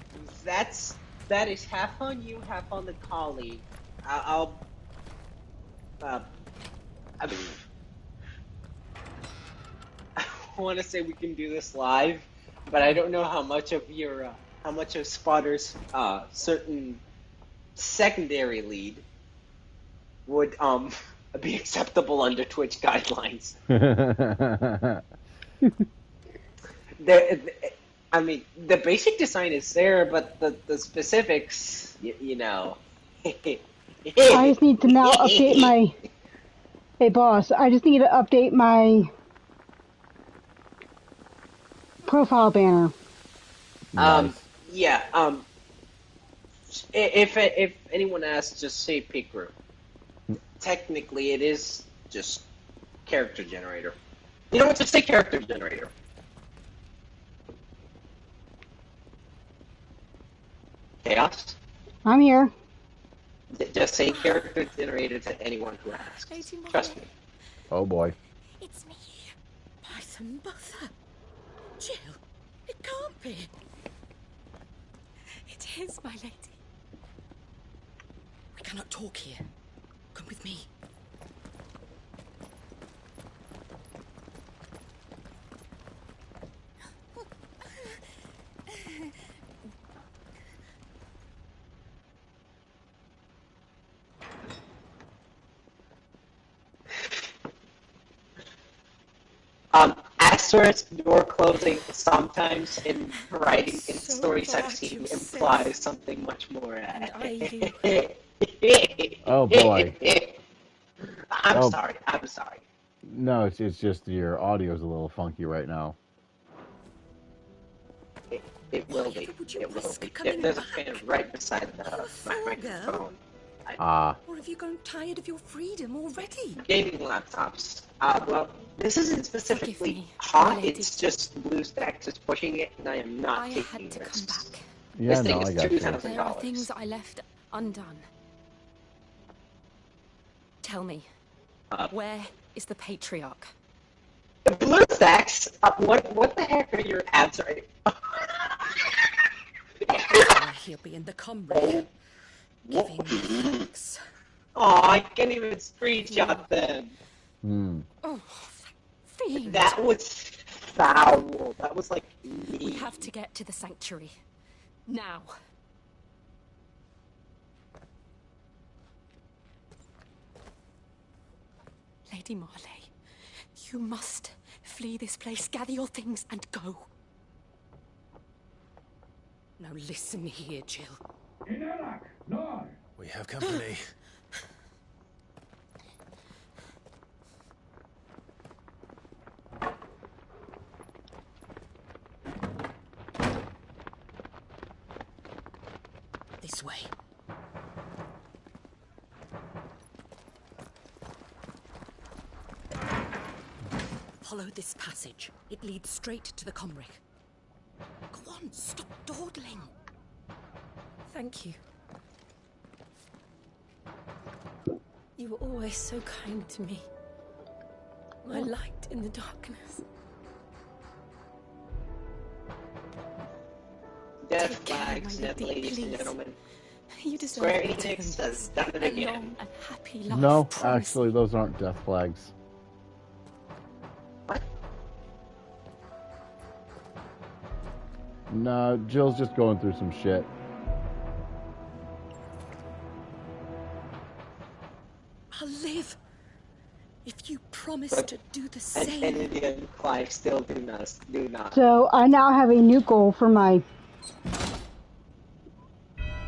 That is half on you, half on the colleague. I want to say we can do this live, but I don't know how much of how much of Spotter's certain secondary lead would be acceptable under Twitch guidelines. I mean, the basic design is there, but the specifics, you know. I just need to now update my... Hey, boss, I just need to update my profile banner. Nice. Yeah, if anyone asks, just say pick group. Technically, it is just character generator. You know what? Just say character generator. Chaos? I'm here. Just say character generator to anyone who asks. Trust me. Oh boy. It's me, Python Mother. Jill, it can't be. It is, my lady. We cannot talk here. Come with me. Asterisk door closing sometimes in writing in stories I've seen implies something much more. Oh boy. I'm sorry. No, it's just your audio's a little funky right now. It will be. It will be. There's a fan right beside the microphone. Or have you grown tired of your freedom already? Gaming laptops. Well, this isn't specifically hot. It's just BlueStacks is pushing it, and I am not taking had to risks. come back. Yeah, This thing no, is I got you. There are things I left undone. Tell me, where is the patriarch? BlueStacks? What the heck are your ads right? He'll be in the comrade. Giving me thanks. Oh, I can't even screenshot them. Oh, fiend. That was foul. That was like mean. We have to get to the sanctuary. Now. Lady Marley, you must flee this place, gather your things, and go. Now listen here, Jill. We have company. This way. Follow this passage. It leads straight to the comric. Go on, stop dawdling. Thank you. You were always so kind to me. My light in the darkness. Death flags, ladies and gentlemen. You deserve Square better than Enix this. has done it A again. long and happy life. No, promise actually, me. those aren't death flags. What? No, Jill's just going through some shit. I'll live. If you promise to do the And same. Kennedy and Clive still do not. So I now have a new goal for my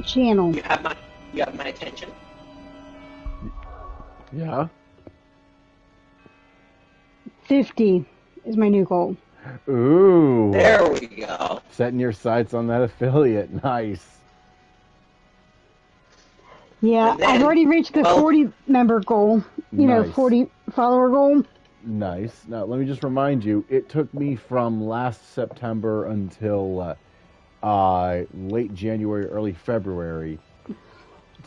channel. You have my attention. Yeah? 50 is my new goal. Ooh. There we go. Setting your sights on that affiliate. Nice. Yeah, And then, I've already reached the well, 40 member goal. You know, Nice. 40 follower goal. Nice. Now, let me just remind you, it took me from last September until late January, early February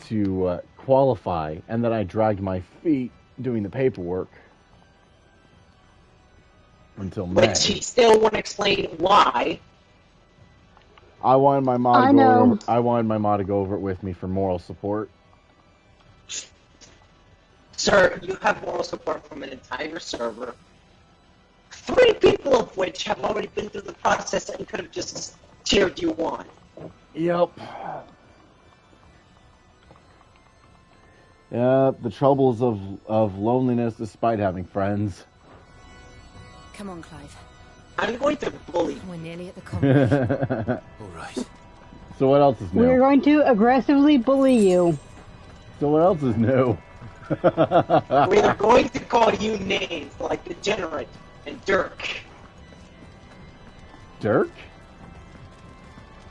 to qualify, and then I dragged my feet doing the paperwork until May. But she still won't explain why. I wanted my mod I to go know. over. I wanted my mod to go over it with me for moral support. Sir, you have moral support from an entire server. 3 people of which have already been through the process and could have just cheered you on. Yep. Yeah, the troubles of loneliness despite having friends. Come on, Clive. I'm going to bully. We're nearly at the convent. All right. So what else is new? We're going to aggressively bully you. So what else is new? We're going to call you names like Degenerate and Dirk. Dirk?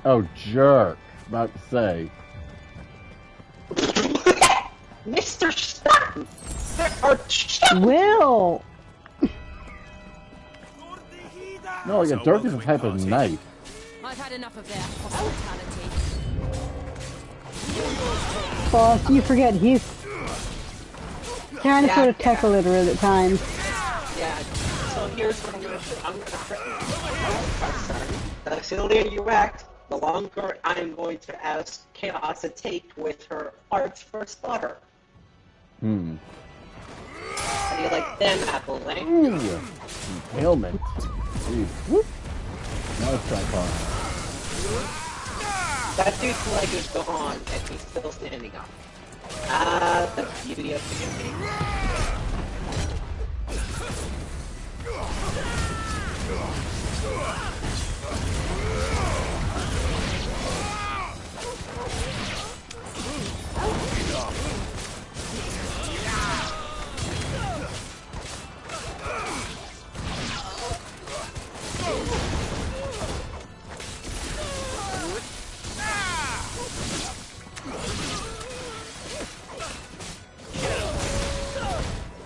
Oh, jerk. About to say. Mr. Stratton! There are Will! No, like a dirk is a type of knife. I've had enough of their hospitality. Boss, you forget he's kind of sort of tech illiterate at times. Yeah, so here's what I'm gonna do. I'm gonna the sillier you act, the longer I'm going to ask Chaos to take with her arts for slaughter. Hmm. How do you like them apples, eh? Ooh. Impalement. Jeez. Whoop. Now let's try fun. That dude's leg is gone, and he's still standing up. Ah, the beauty of the game.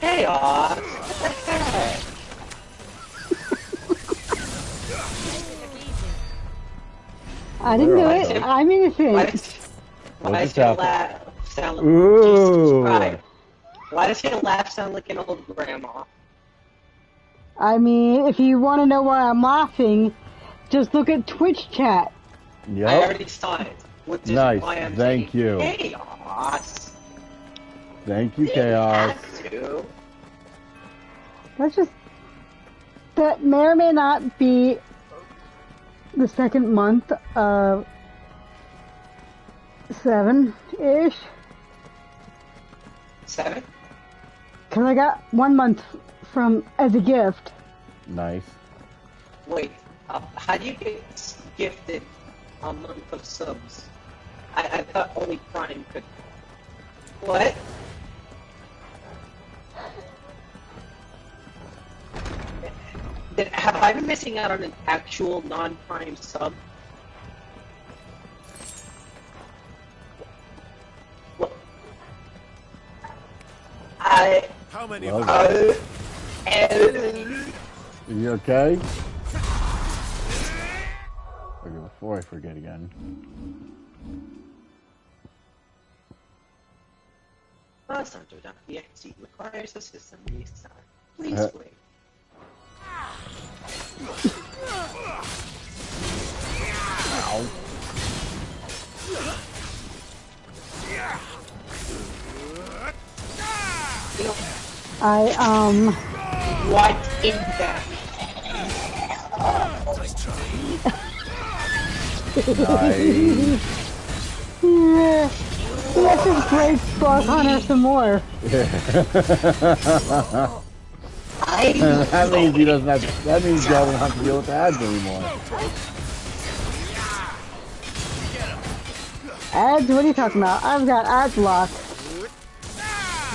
Chaos! What the heck? I didn't do it. I'm innocent. Why does your laugh sound like Ooh. Jesus Christ? Why does your laugh sound like an old grandma? I mean, if you want to know why I'm laughing, just look at Twitch chat. Yep. I already saw it. Which is Nice. why I'm Thank you. Chaos. Thank you, Chaos. That's just... That may or may not be the second month of 7-ish. 7? Because I got 1 month from as a gift. Nice. Wait, how do you get gifted a month of subs? I thought only Prime could... What? Have I been missing out on an actual non-Prime sub? Well, How many Well, of Are you okay? Okay, before I forget again. Center.exe requires a system restart. Please wait. Ow. You know, what in that? Nice. Let's just break Spark Hunter some more. That means he doesn't have to, that means he doesn't have to deal with ads anymore. Ads? What are you talking about? I've got ads locked.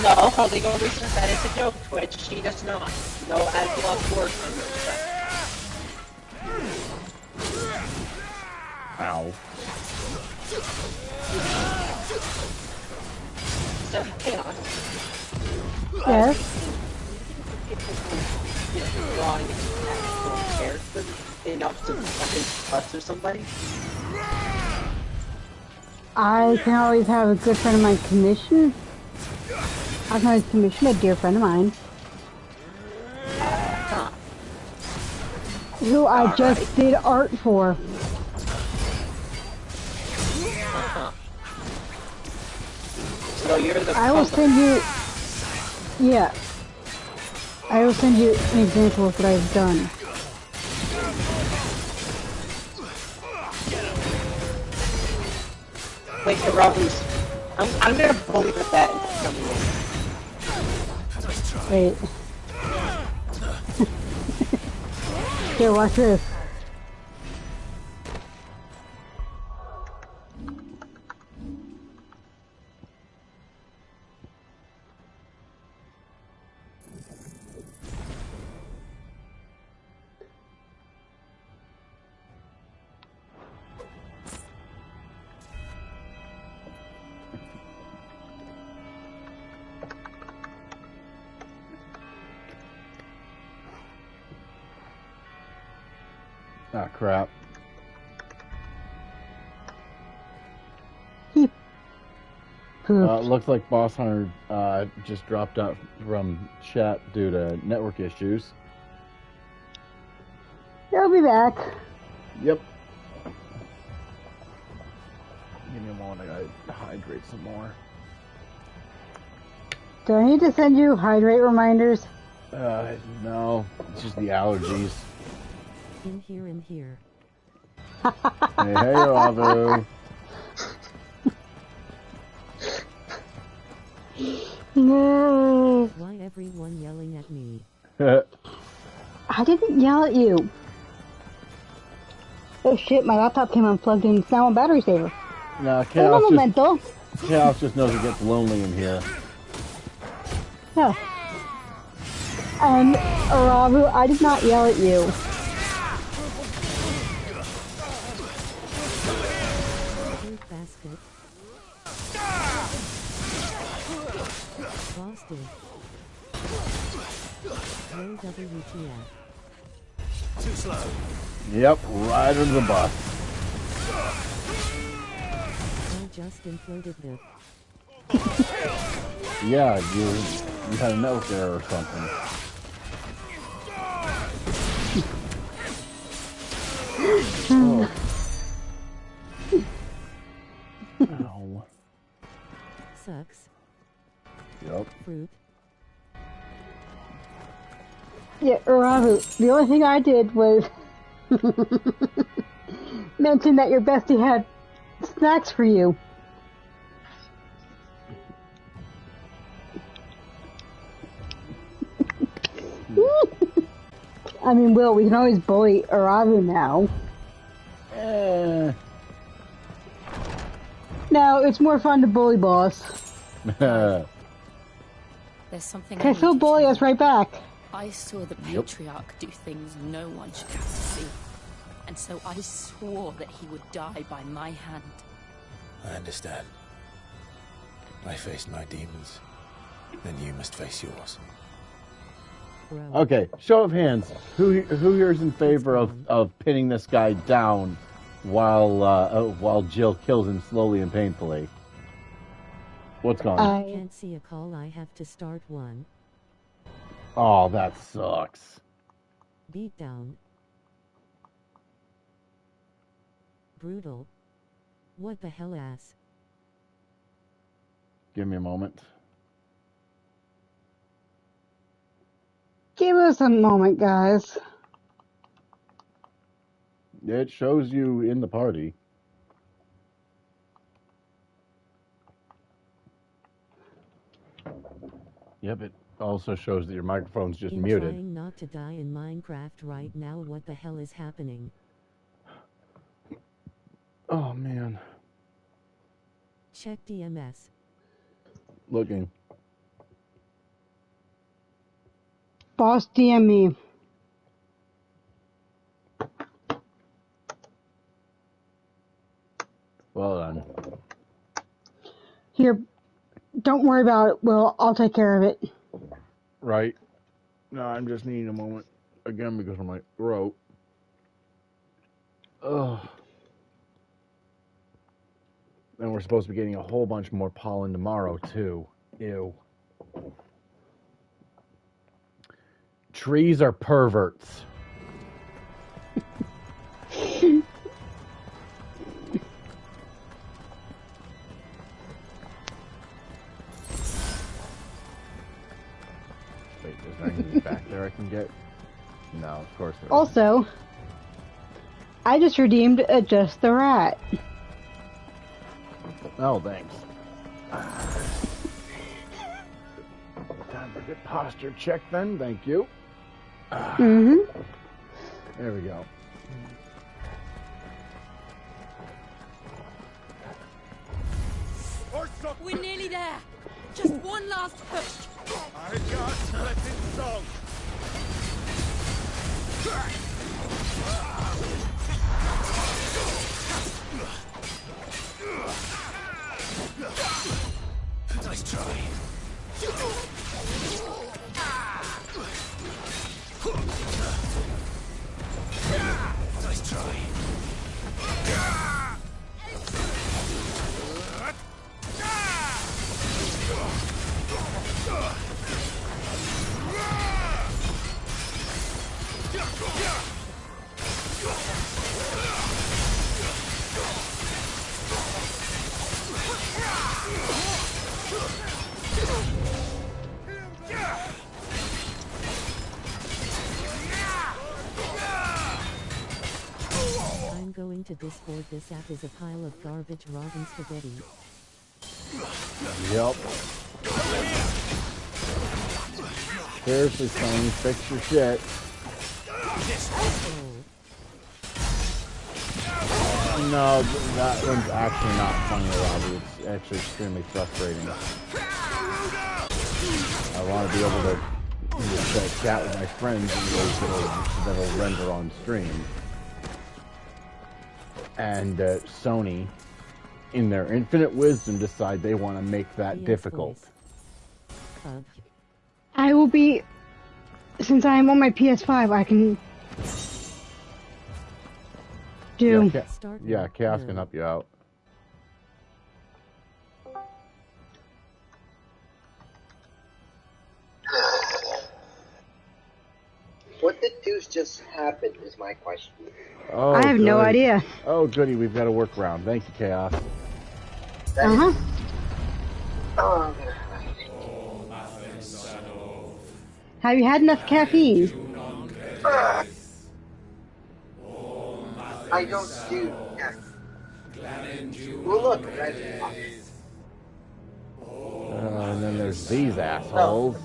No, for legal reasons, that is a joke, Twitch. She does not. No ad block works on this stuff. Ow. So, Chaos. Yes? Drawing actual characters enough to fucking cluster somebody? I can always have a good friend of mine commission. I've always commissioned a dear friend of mine. Who I just did art for. So you're the I will send you... Yeah. I will send you an example of what I've done. Wait, the Robbers. I'm gonna bully the bat coming in. Wait. Here, watch this. Ah, crap. Looks like Boss Hunter just dropped out from chat due to network issues. He'll be back. Yep. Give me a moment, I gotta hydrate some more. Do I need to send you hydrate reminders? No. It's just the allergies. In here, in here. Hey, Ravu. No. Why everyone yelling at me? I didn't yell at you. Oh shit, my laptop came unplugged and it's now on battery saver. Nah, Chaos just knows it gets lonely in here. Yeah. And Aravu, I did not yell at you. Basket. Boston. No WTF. Too slow. Yep, right under the bus. I just imploded the... Yeah, you had a network error or something. Oh. Ow. Sucks. Yep. Fruit. Yeah, Aravu, the only thing I did was mention that your bestie had snacks for you. I mean, Will, we can always bully Aravu now. No, it's more fun to bully Boss. There's something Okay, so bully us right back. I saw the Patriarch do things no one should have to see. And so I swore that he would die by my hand. I understand. I faced my demons. Then you must face yours. Okay, show of hands. Who here is in favor of pinning this guy down while Jill kills him slowly and painfully? What's going on? I can't see a call. I have to start one. Oh, that sucks. Beat down. Brutal. What the hell ass? Give me a moment. Give us a moment, guys. It shows you in the party. Yep, it also shows that your microphone's just muted. Trying not to die in Minecraft right now. What the hell is happening? Oh, man. Check DMS. Looking. Boss DM me. Well done. Here, don't worry about it, Will. I'll take care of it. Right. No, I'm just needing a moment. Again, because of my throat. Ugh. And we're supposed to be getting a whole bunch more pollen tomorrow, too. Ew. Trees are perverts. Wait, is there anything back there I can get? No, of course there isn't. Also, I just redeemed Just the Rat. Oh, thanks. Time for a good posture check then. Thank you. Mm-hmm. There we go. We're nearly there. Just one last push. I got letting song. Nice try. Nice try. I'm going to disboard this app is a pile of garbage rotten spaghetti. Yep. Seriously, Sony, fix your shit. No, that one's actually not funny, Robbie. It's actually extremely frustrating. I want to be able to chat with my friends in ways that'll render on stream. And Sony, in their infinite wisdom, decide they want to make that difficult. I will be, since I am on my PS5, I can do. Yeah, Chaos can help you out. What the deuce just happened is my question. Oh, I have no idea. Oh, goody, we've got a workaround. Thank you, Chaos. Uh-huh. Oh, Have you had enough caffeine? I don't do that. Well, look, red. And then there's these assholes.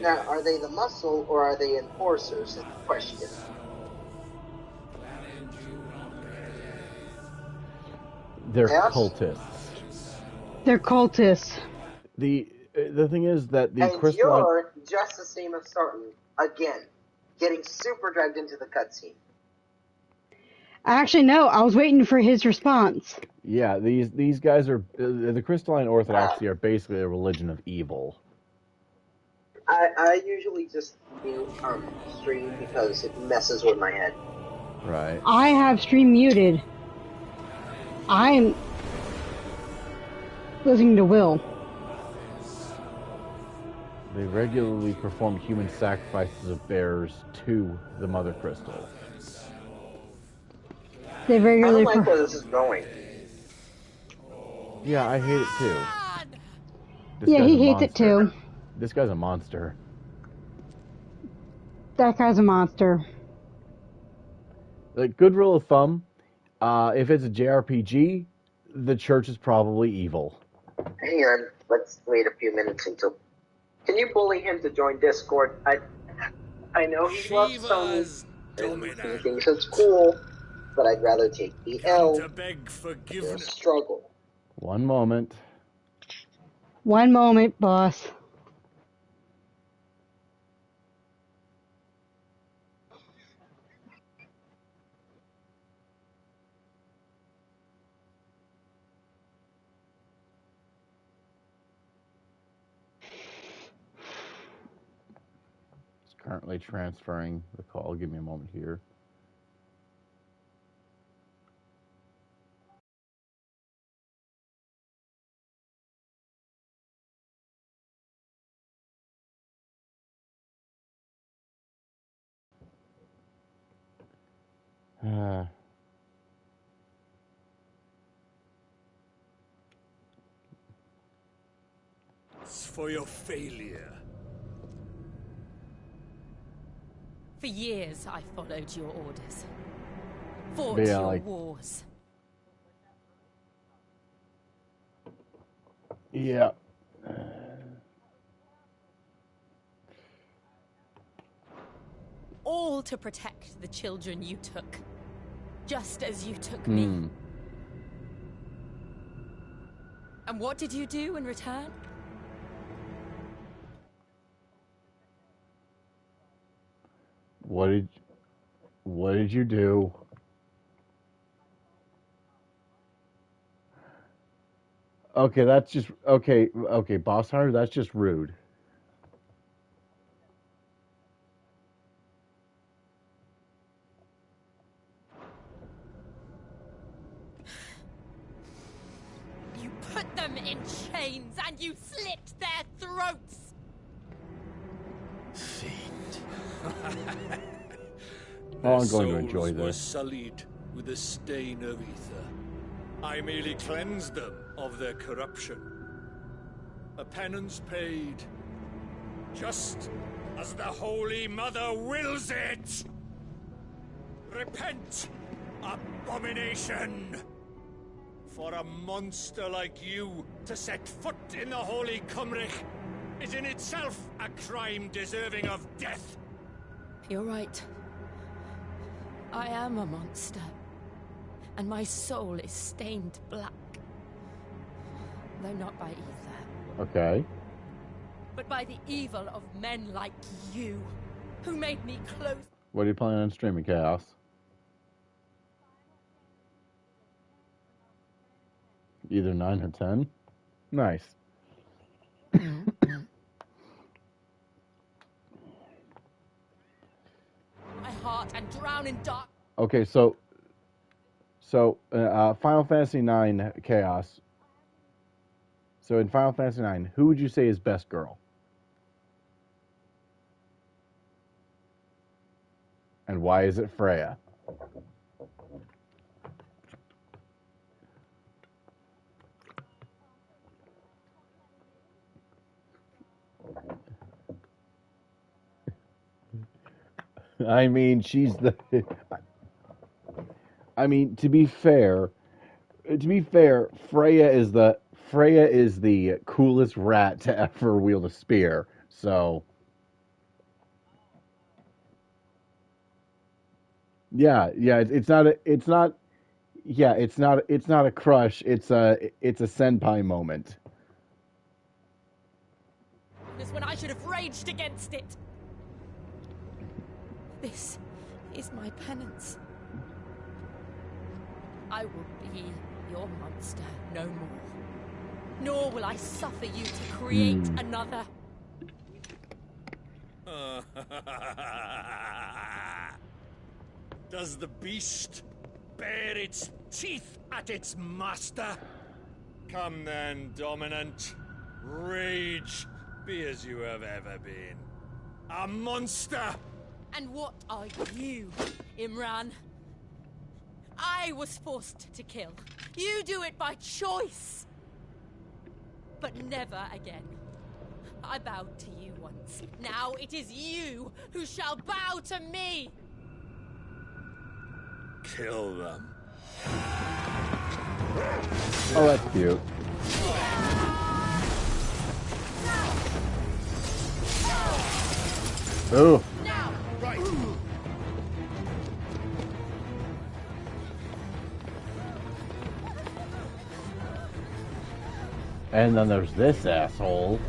Now, are they the muscle or are they enforcers? Is the question. They're cultists. They're cultists. The thing is that the And crystalline... you're just the same as Sarton, again, getting super dragged into the cutscene. Actually, no. I was waiting for his response. Yeah, these guys are... the crystalline orthodoxy are basically a religion of evil. I usually just mute stream because it messes with my head. Right. I have stream muted. I'm listening to Will. They regularly perform human sacrifices of bears to the Mother Crystal. They I regularly. don't like where this is going. Yeah, I hate it too. Yeah, he hates it too. This guy's a monster. That guy's a monster. Like, good rule of thumb, if it's a JRPG, the church is probably evil. Hang on, let's wait a few minutes until... Can you bully him to join Discord? I know he loves Sony, and he thinks it's cool, but I'd rather take the L than struggle. One moment. One moment, boss. Currently transferring the call. Give me a moment here. It's for your failure. For years, I followed your orders. Fought Yeah, your like... wars. Yeah. All to protect the children you took. Just as you took me. And what did you do in return? What did you do? Okay, that's just okay, Boss Hunter, that's just rude. You put them in chains and you slit their throats! Fiend. Oh, I'm going to Their enjoy souls were this. sullied with the stain of ether. I merely cleansed them of their corruption. A penance paid, just as the Holy Mother wills it! Repent, abomination! For a monster like you to set foot in the Holy Cymrich is in itself a crime deserving of death. You're right. I am a monster. And my soul is stained black. Though not by ether. Okay. But by the evil of men like you, who made me close. What are you planning on streaming, Chaos? Either 9 or 10? Nice. My heart and drown in dark. Okay, so Final Fantasy IX Chaos. So in Final Fantasy IX, who would you say is best girl? And why is it Freya? I mean, she's the... I mean, to be fair, Freya is the coolest rat to ever wield a spear. So, yeah, it's not a crush. It's a senpai moment. When I should have raged against it. This is my penance. I will be your monster no more. Nor will I suffer you to create another. Does the beast bare its teeth at its master? Come then, dominant. Rage, be as you have ever been. A monster! And what are you, Imran? I was forced to kill. You do it by choice. But never again. I bowed to you once. Now it is you who shall bow to me. Kill them. Oh, that's cute. Ooh. Right. And then there's this asshole.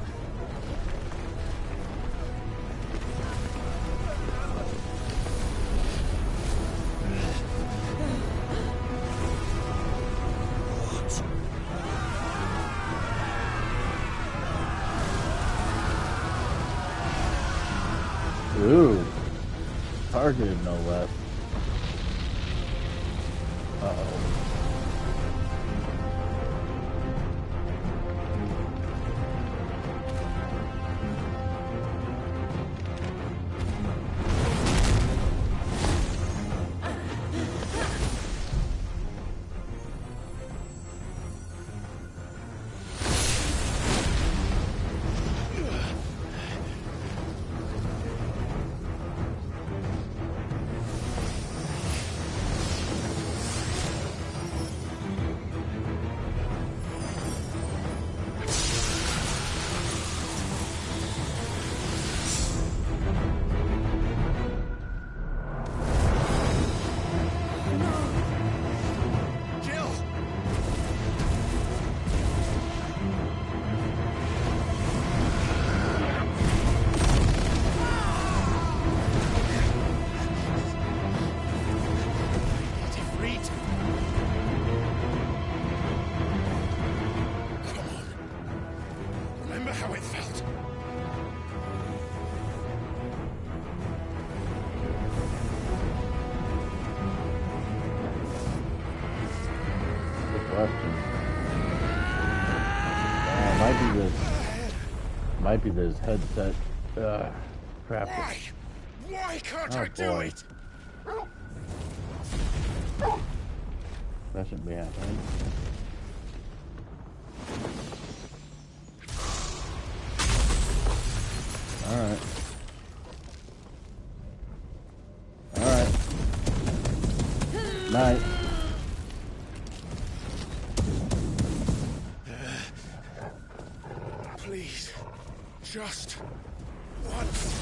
Ooh. Targeted no less. Uh-oh. question. Might be this headset crap. Why can't Oh, I do boy. it? That shouldn't be happening. Alright. Alright. Night. Please, just once.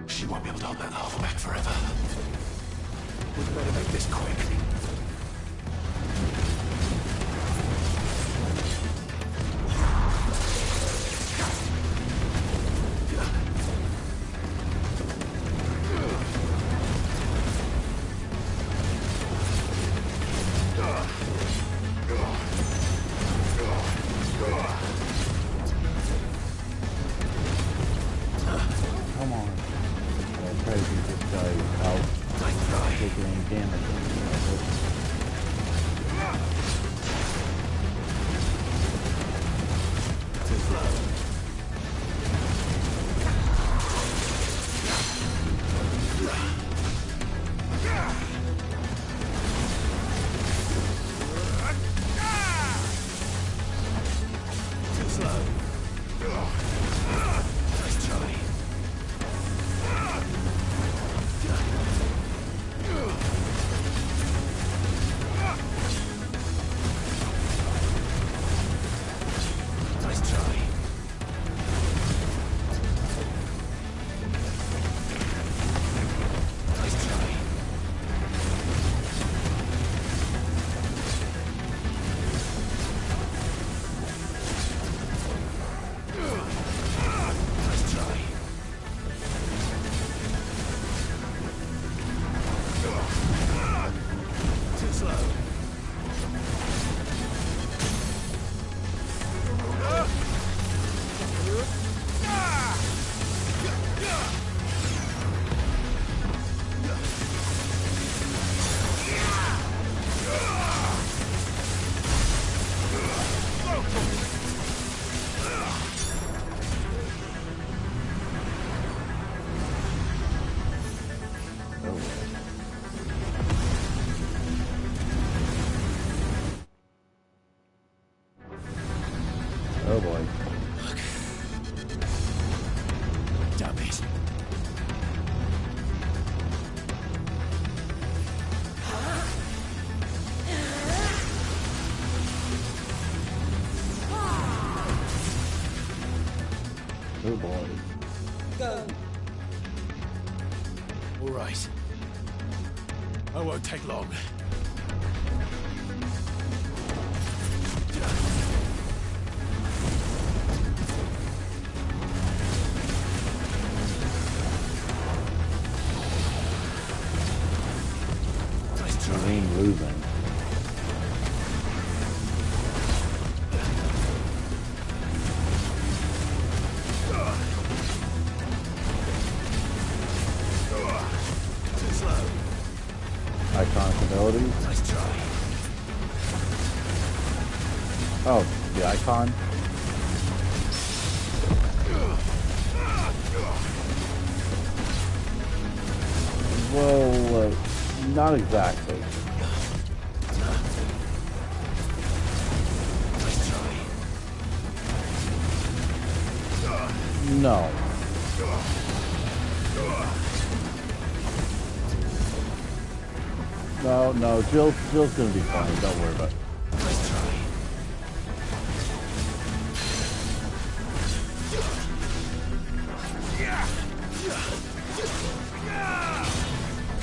She won't be able to hold that lava back forever. We'd better make this quick. Come on. I'll try to beat this guy without taking any damage. Too slow. Nice try. Nice try. Nice try. Nice try. Too slow. Oh boy. Damn it. Oh boy. Go. All right. I won't take long. Nice try. Marine losing. Too slow. Iconic abilities. Nice try. Oh, the icon. Well, not exactly. Nice try. No. No, Jill's gonna be fine. Don't worry about it. Nice try.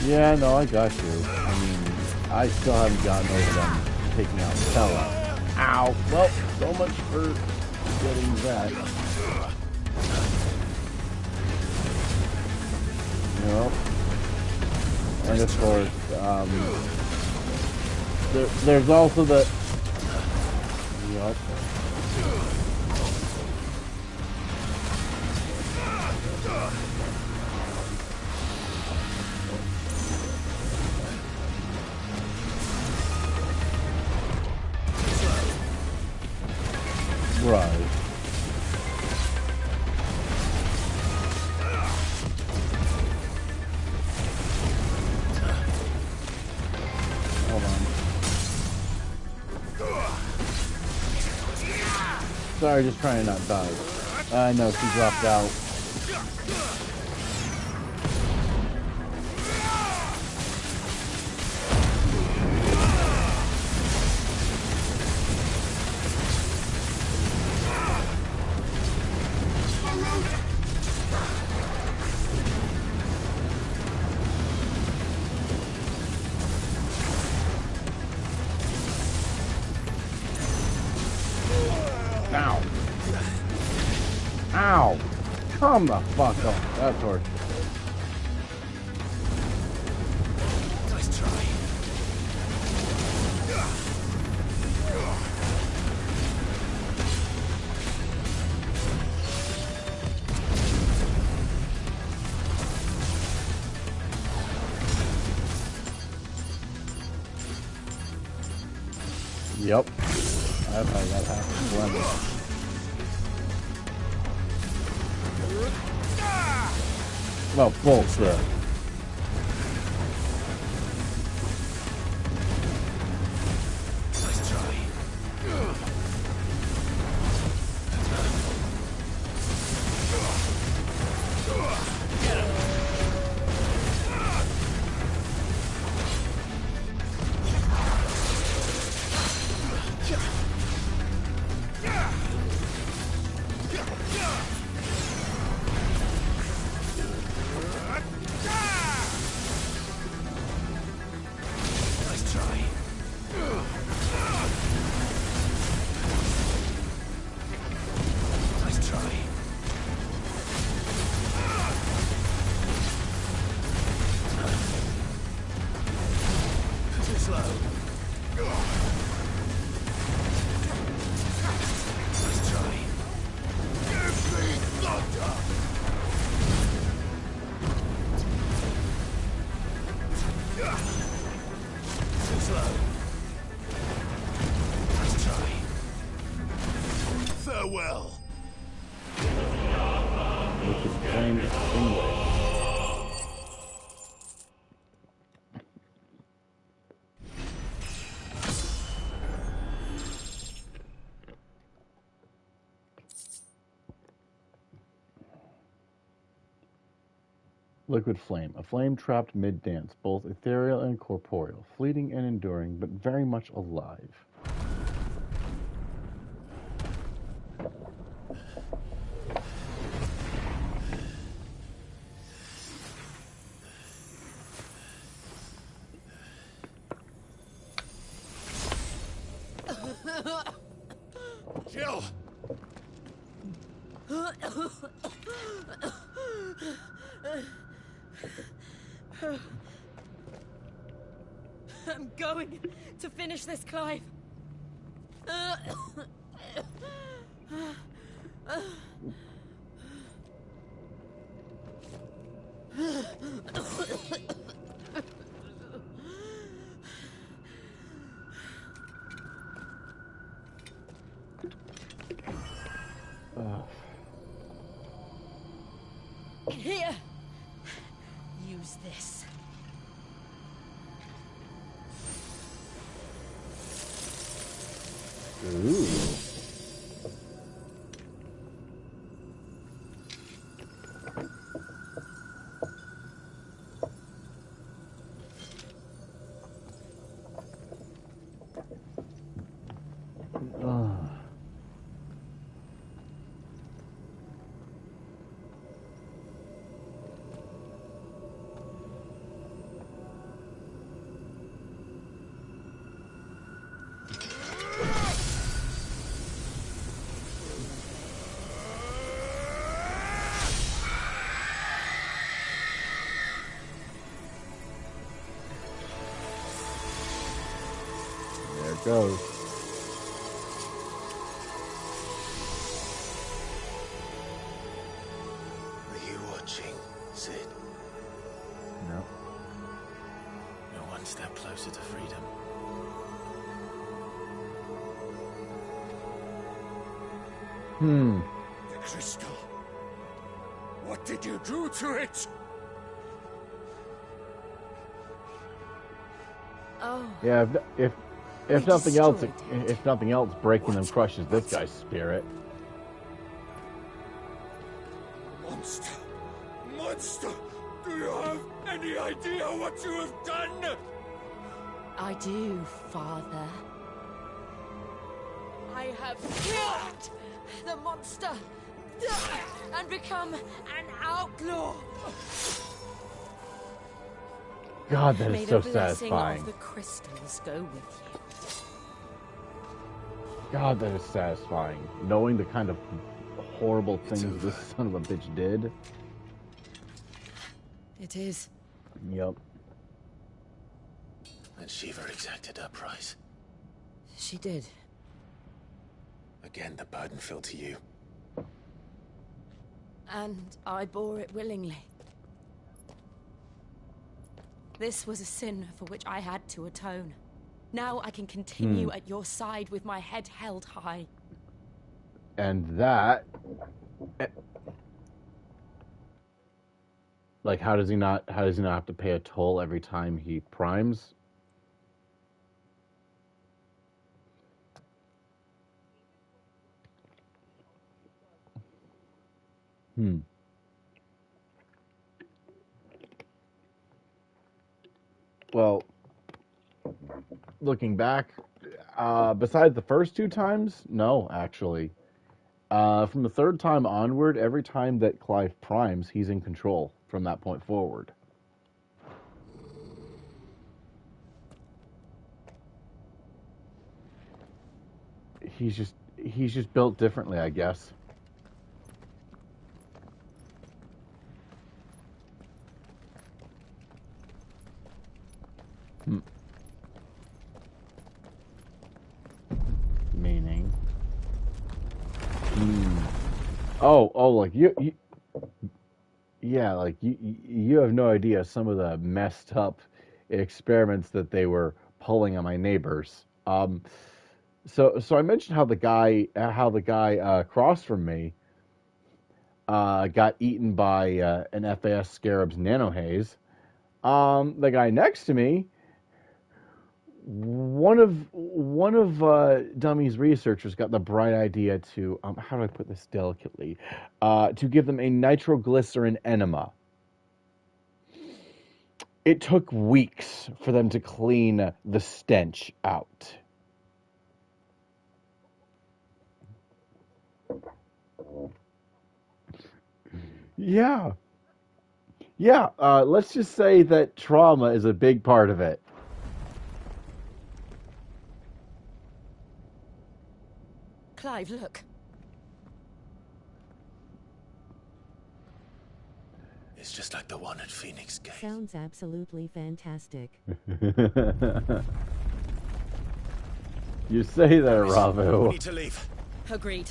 Yeah, no, I got you. I mean, I still haven't gotten over them taking out Stella. Ow! Well, so much for getting that. You know? And of course, there's also the Yup. Right. Hold on. Sorry, just trying to not die. I know, she dropped out. Ow. Ow. Come the fuck up. That torch. Nice try. Yep. I've had that happen plenty. Oh, bullshit. Nice try. Get him. Nice try. Nice try. Too slow. Nice try. Give me thunder. Too slow. Nice try. Farewell. Which is flame extinguished. Liquid flame. A flame trapped mid-dance, both ethereal and corporeal, fleeting and enduring, but very much alive. Jill! I'm going to finish this, Clive. Here. Use this. Ooh. There it goes. one step closer to freedom. The crystal. What did you do to it? Oh. Yeah, if We nothing else, destroyed if nothing else, breaking them crushes this guy's spirit. Monster! Monster! Do you have any idea what you have done? I do, Father. I have killed the monster and become an outlaw. God, that May is so the blessing satisfying. of the crystals go with you. God, that is satisfying. Knowing the kind of horrible things this son of a bitch did. It is. Yep. And Shiva exacted her price. She did. Again, the burden fell to you. And I bore it willingly. This was a sin for which I had to atone. Now I can continue at your side with my head held high. And that... Like, how does he not have to pay a toll every time he primes? Well, looking back, besides the first 2 times, no, actually. From the 3rd time onward, every time that Clive primes, he's in control from that point forward. He's just built differently, I guess. Meaning. Oh, like you yeah, like you have no idea some of the messed up experiments that they were pulling on my neighbors. So I mentioned how the guy across from me got eaten by an FAS Scarab's nanohaze. The guy next to me, one of Dummy's researchers got the bright idea to how do I put this delicately, to give them a nitroglycerin enema. It took weeks for them to clean the stench out. Yeah. Let's just say that trauma is a big part of it. Clive, look. It's just like the one at Phoenix Gate. Sounds absolutely fantastic. You say that, Ravu. We need to leave. Agreed.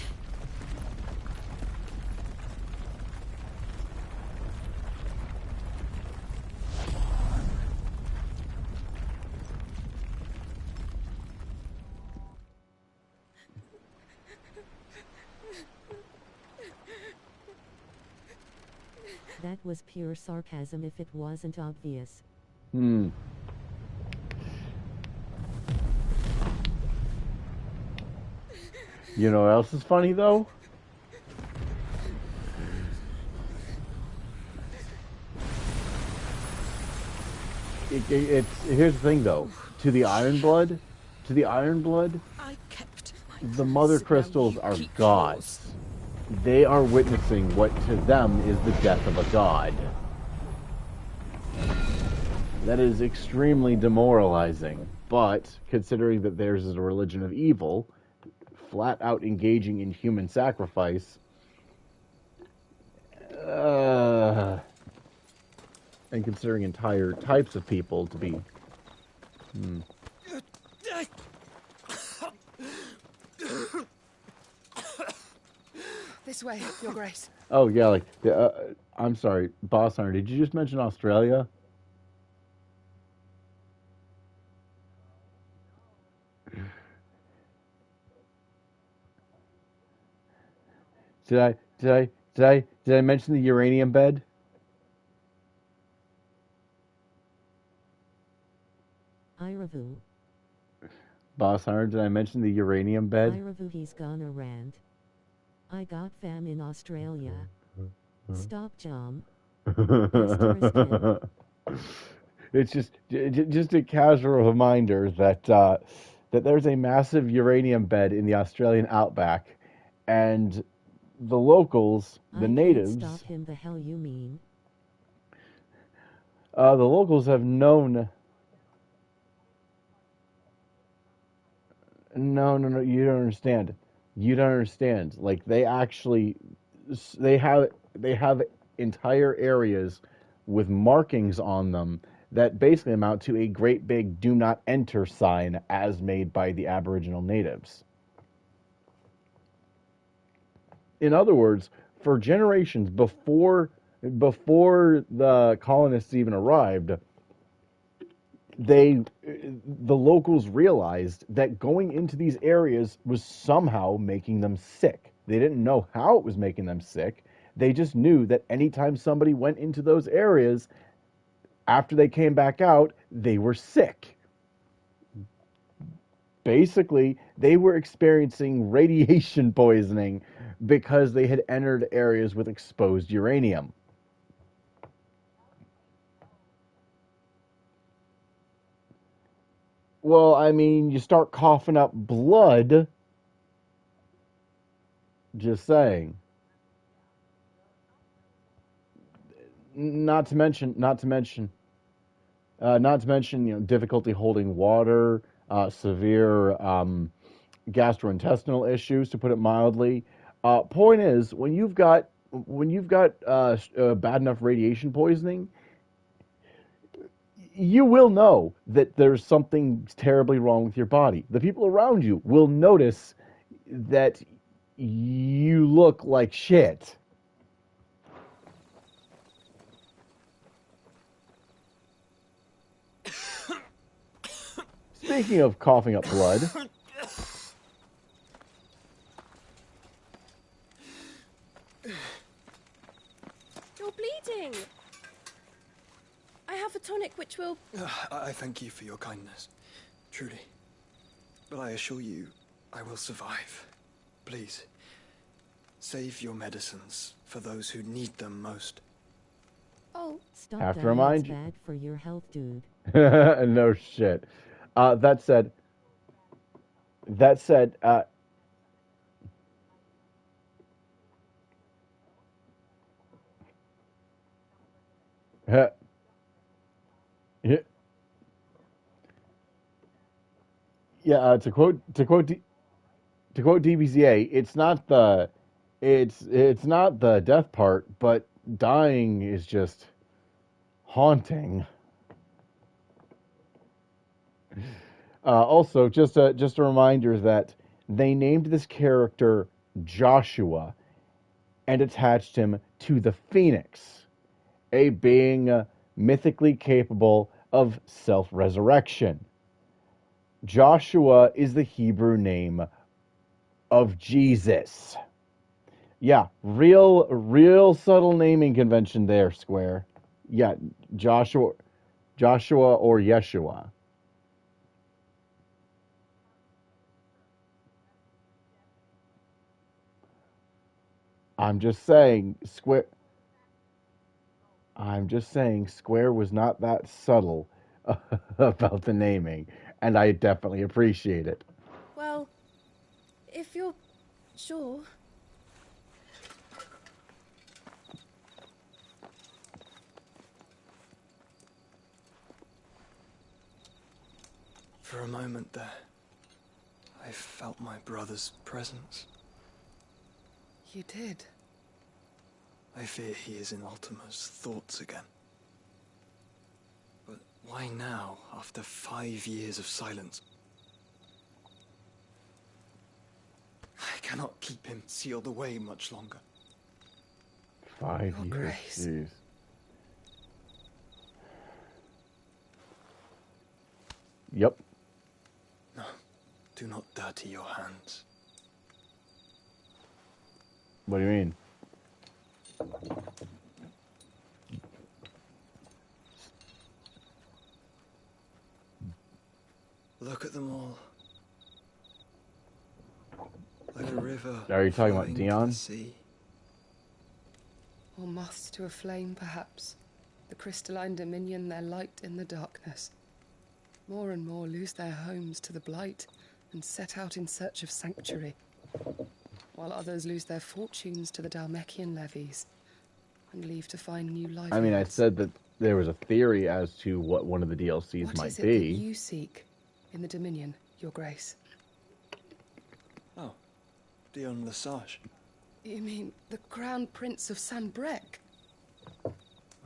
That was pure sarcasm if it wasn't obvious. You know what else is funny, though? Here's the thing, though. To the Iron Blood, I kept the Mother Crystals are gods. They are witnessing what to them is the death of a god. That is extremely demoralizing, but considering that theirs is a religion of evil, flat out engaging in human sacrifice, and considering entire types of people to be... This way, Your Grace. Oh, yeah, like, I'm sorry, Boss Hunter, did you just mention Australia? Did I mention the uranium bed? Iravu. Boss Hunter, did I mention the uranium bed? Iravu, he's gonna rant. I got fam in Australia. Stop, Jom. It's just a casual reminder that that there's a massive uranium bed in the Australian outback, and the locals, the natives, Stop him. The hell you mean? the locals have known. No, you don't understand. You don't understand. Like they actually, they have entire areas with markings on them that basically amount to a great big "Do Not Enter" sign as made by the Aboriginal natives. In other words, for generations before the colonists even arrived, the locals realized that going into these areas was somehow making them sick. They didn't know how it was making them sick. They just knew that anytime somebody went into those areas, after they came back out, they were sick. Basically, they were experiencing radiation poisoning because they had entered areas with exposed uranium. Well, I mean, you start coughing up blood. Just saying. Not to mention, difficulty holding water, severe gastrointestinal issues, to put it mildly. Point is, when you've got bad enough radiation poisoning, you will know that there's something terribly wrong with your body. The people around you will notice that you look like shit. Speaking of coughing up blood, you're bleeding. I have a tonic which will... I thank you for your kindness, truly. But I assure you, I will survive. Please, save your medicines for those who need them most. Oh, stop! Have that. to remind you. Bad for your health, dude. No shit. That said, yeah. To quote DBZA, it's not the death part, but dying is just haunting. Also, just a reminder that they named this character Joshua and attached him to the Phoenix, a being mythically capable of self-resurrection. Joshua is the Hebrew name of Jesus. Yeah, real subtle naming convention there, Square. Yeah, Joshua or Yeshua. I'm just saying Square was not that subtle about the naming, and I definitely appreciate it. Well, if you're sure. For a moment there, I felt my brother's presence. You did? I fear he is in Ultima's thoughts again. But why now, after 5 years of silence? I cannot keep him sealed away much longer. 5 Your years, Grace. jeez. Yep. No, do not dirty your hands. What do you mean? Look at them all. Like a river. Are you talking about flowing to Dion? the sea. Or moths to a flame, perhaps. The crystalline dominion their light in the darkness. More and more lose their homes to the blight and set out in search of sanctuary, while others lose their fortunes to the Dalmekian levies and leave to find new life. I mean, I said that there was a theory as to what one of the DLCs What might is it be. that you seek in the Dominion, Your Grace? Oh, Dion Lesage. You mean the Crown Prince of Sanbrec?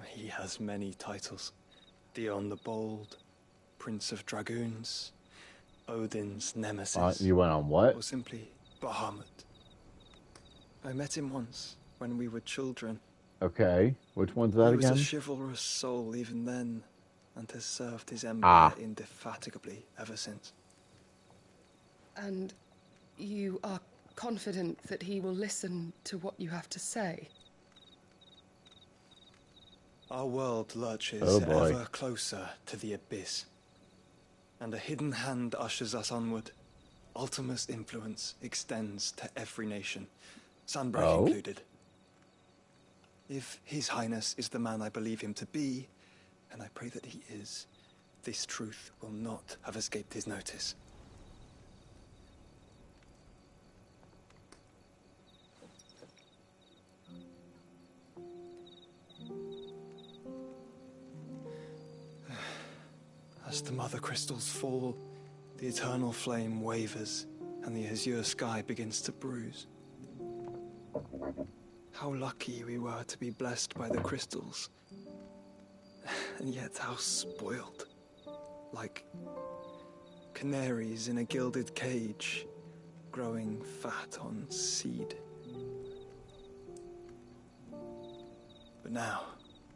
He has many titles. Dion the Bold, Prince of Dragoons, Odin's Nemesis. You went on what? Or simply Bahamut. I met him once, when we were children. Okay, which one's that He was again? a chivalrous soul even then, and has served his empire indefatigably ever since. And you are confident that he will listen to what you have to say? Our world lurches boy. ever closer to the abyss, and a hidden hand ushers us onward. Ultima's influence extends to every nation, Sanbrec included. If His Highness is the man I believe him to be, and I pray that he is, this truth will not have escaped his notice. As the mother crystals fall, the eternal flame wavers, and the azure sky begins to bruise. How lucky we were to be blessed by the crystals, and yet how spoiled. Like canaries in a gilded cage, growing fat on seed. But now,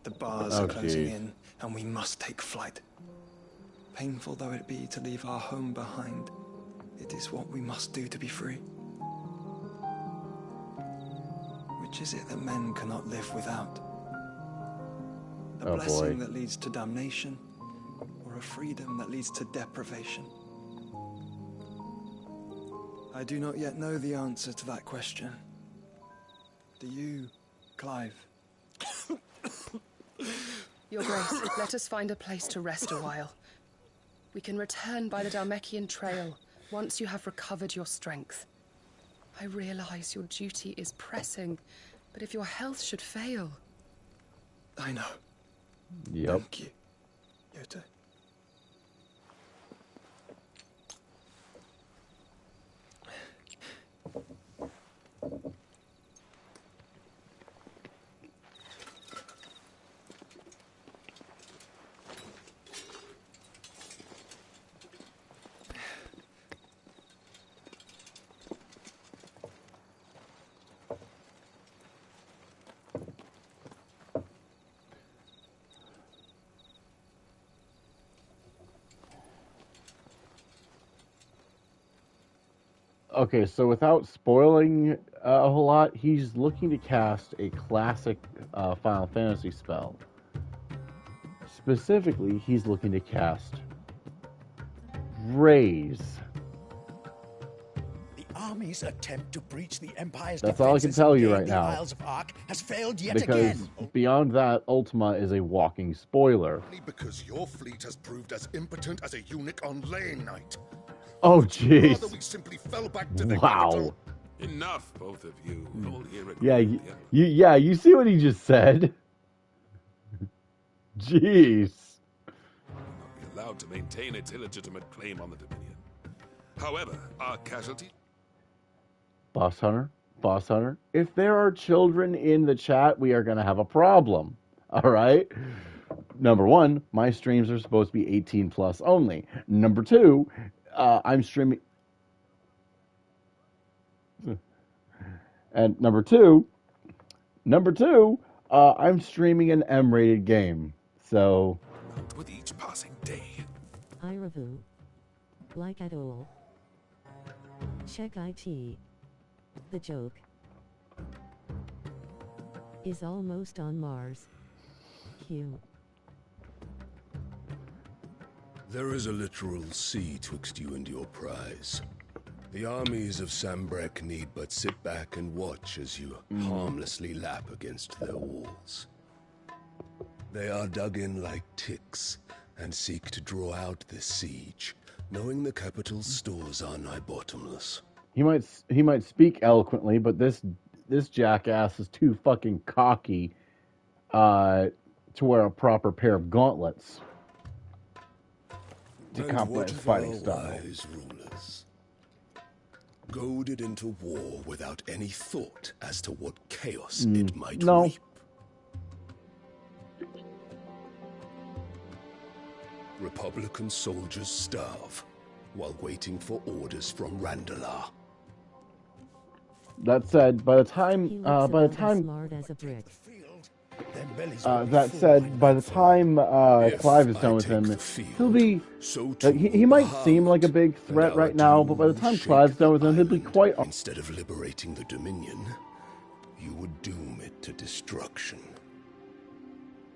the bars are closing in, and we must take flight. Painful though it be to leave our home behind, it is what we must do to be free. Which is it that men cannot live without? A blessing that leads to damnation, or a freedom that leads to deprivation? I do not yet know the answer to that question. Do you, Clive? Your Grace, let us find a place to rest a while. We can return by the Dalmekian trail once you have recovered your strength. I realize your duty is pressing, but if your health should fail... I know. Yep. Thank you, Yote. Okay, so without spoiling a whole lot, he's looking to cast a classic Final Fantasy spell. Specifically, he's looking to cast Raise. The army's attempt to breach the Empire's That's all I can tell you right the now. Isles of Ark has failed yet Because again. beyond that, Ultima is a walking spoiler. Only because your fleet has proved as impotent as a eunuch on laying night. Oh, jeez. Rather we simply fell back to the Wow. capital. Enough, both of you. All here at Yeah, you see what he just said? Jeez. be allowed to maintain its illegitimate claim on the Dominion. However, our casualty... Boss Hunter, if there are children in the chat, we are going to have a problem. All right? Number one, my streams are supposed to be 18 plus only. Number two, I'm streaming... And number two, I'm streaming an M-rated game. So... With each passing day. Iravu. Like at all. Check IT. The joke. is almost on Mars. Q. There is a literal sea twixt you and your prize. The armies of Sambrek need but sit back and watch as you harmlessly lap against their walls. They are dug in like ticks and seek to draw out this siege, knowing the capital's stores are nigh bottomless. He might speak eloquently, but this jackass is too fucking cocky to wear a proper pair of gauntlets to complement his fighting style. Wise rulers, goaded into war without any thought as to what chaos it might reap. Republican soldiers starve while waiting for orders from Randalar. That said, by the time Clive is done with him, he'll be. He might seem like a big threat right now, but by the time Clive's done with him, he'll be quite. Instead of liberating the Dominion, you would doom it to destruction.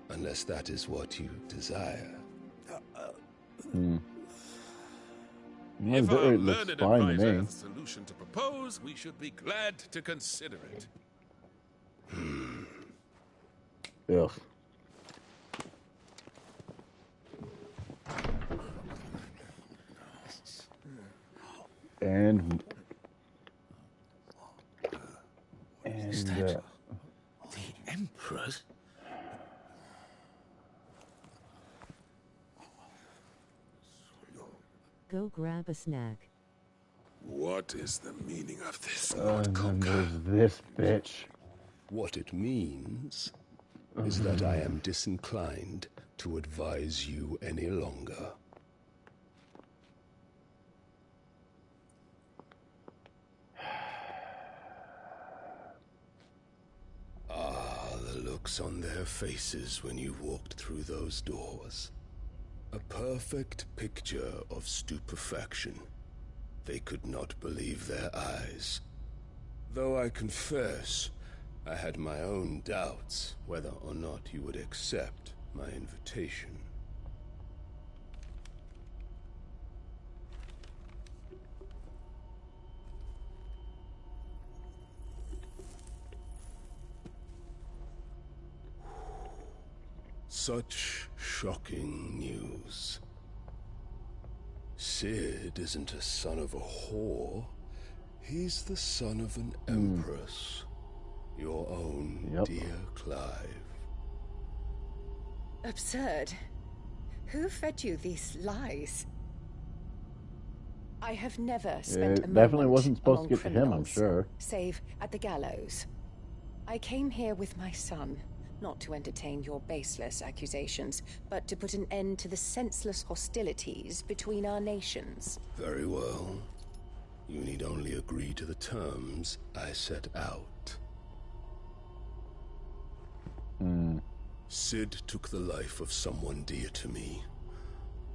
Unless that is what you desire. If our learned advisor has a solution to propose, we should be glad to consider it. Ugh. And Is that the Emperor's? Go grab a snack. What is the meaning of this? And then there's this bitch. What it means is that I am disinclined to advise you any longer. The looks on their faces when you walked through those doors. A perfect picture of stupefaction. They could not believe their eyes. Though I confess, I had my own doubts whether or not you would accept my invitation. Such shocking news. Sid isn't a son of a whore. He's the son of an empress. Your own dear Clive. Absurd. Who fed you these lies? I have never spent a moment definitely wasn't supposed among to get to him, I'm criminals, sure. Save at the gallows. I came here with my son, not to entertain your baseless accusations, but to put an end to the senseless hostilities between our nations. Very well. You need only agree to the terms I set out. Sid took the life of someone dear to me.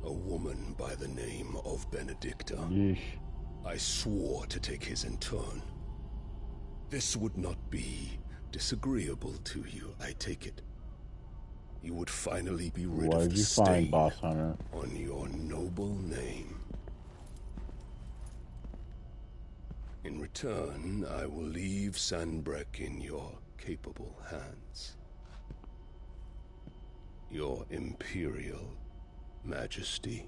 A woman by the name of Benedicta. Yeesh. I swore to take his in turn. This would not be disagreeable to you, I take it. You would finally be rid What of did the you find, stain Boss Hunter? on your noble name. In return, I will leave Sanbrek in your capable hands. Your Imperial Majesty.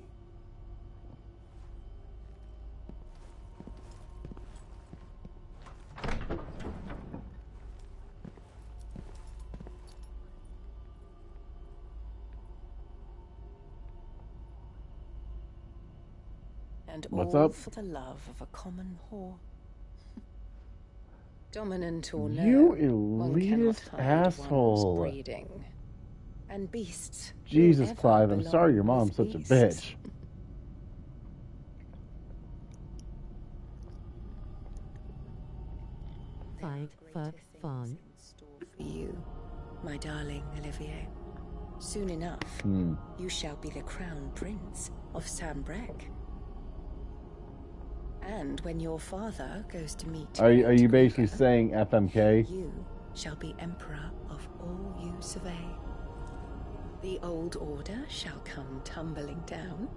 And What's all up? for the love of a common whore. Dominant or no, You one cannot elitist hide asshole. one's breeding. And beasts. will Jesus, ever Clive, I'm belong sorry your with mom's such a beasts. bitch. Fight, fuck, fun. For you, my darling Olivier. Soon enough, you shall be the crown prince of Sambrek. And when your father goes to meet Are you basically saying FMK? you shall be emperor of all you survey. The old order shall come tumbling down,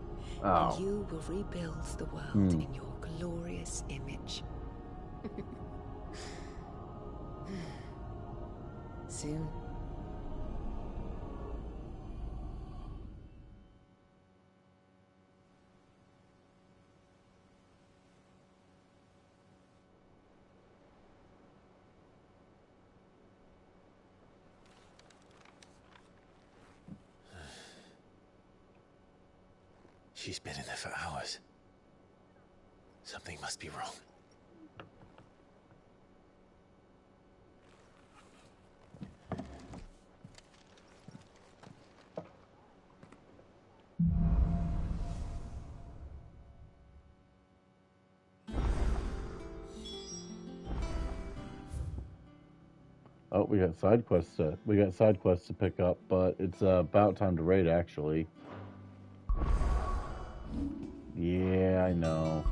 and you will rebuild the world in your glorious image. Soon. She's been in there for hours. Something must be wrong. Oh, we got side quests to pick up, but it's about time to raid actually. Yeah, I know.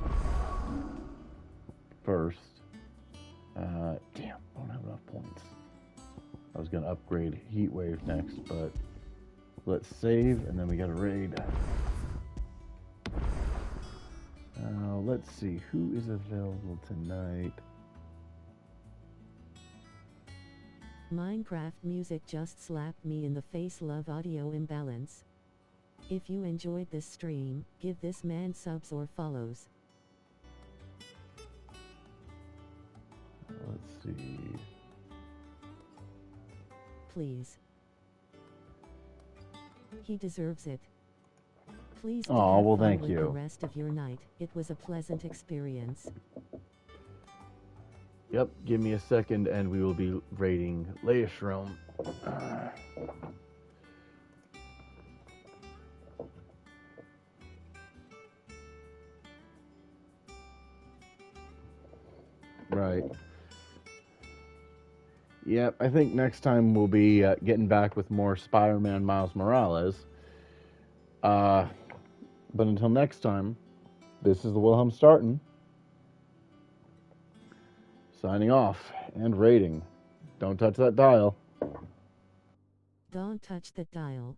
First, damn, I don't have enough points. I was gonna upgrade Heatwave next, but let's save and then we gotta raid. Let's see who is available tonight. Minecraft music just slapped me in the face. Love audio imbalance. If you enjoyed this stream, give this man subs or follows. Let's see. Please. He deserves it. Please do Oh, have well, fun thank with you. the rest of your night. It was a pleasant experience. Yep, give me a second and we will be raiding Leishram. Right. Yep, I think next time we'll be getting back with more Spider-Man Miles Morales. But until next time, this is the Wilhelm Starten. Signing off and raiding. Don't touch that dial. Don't touch that dial.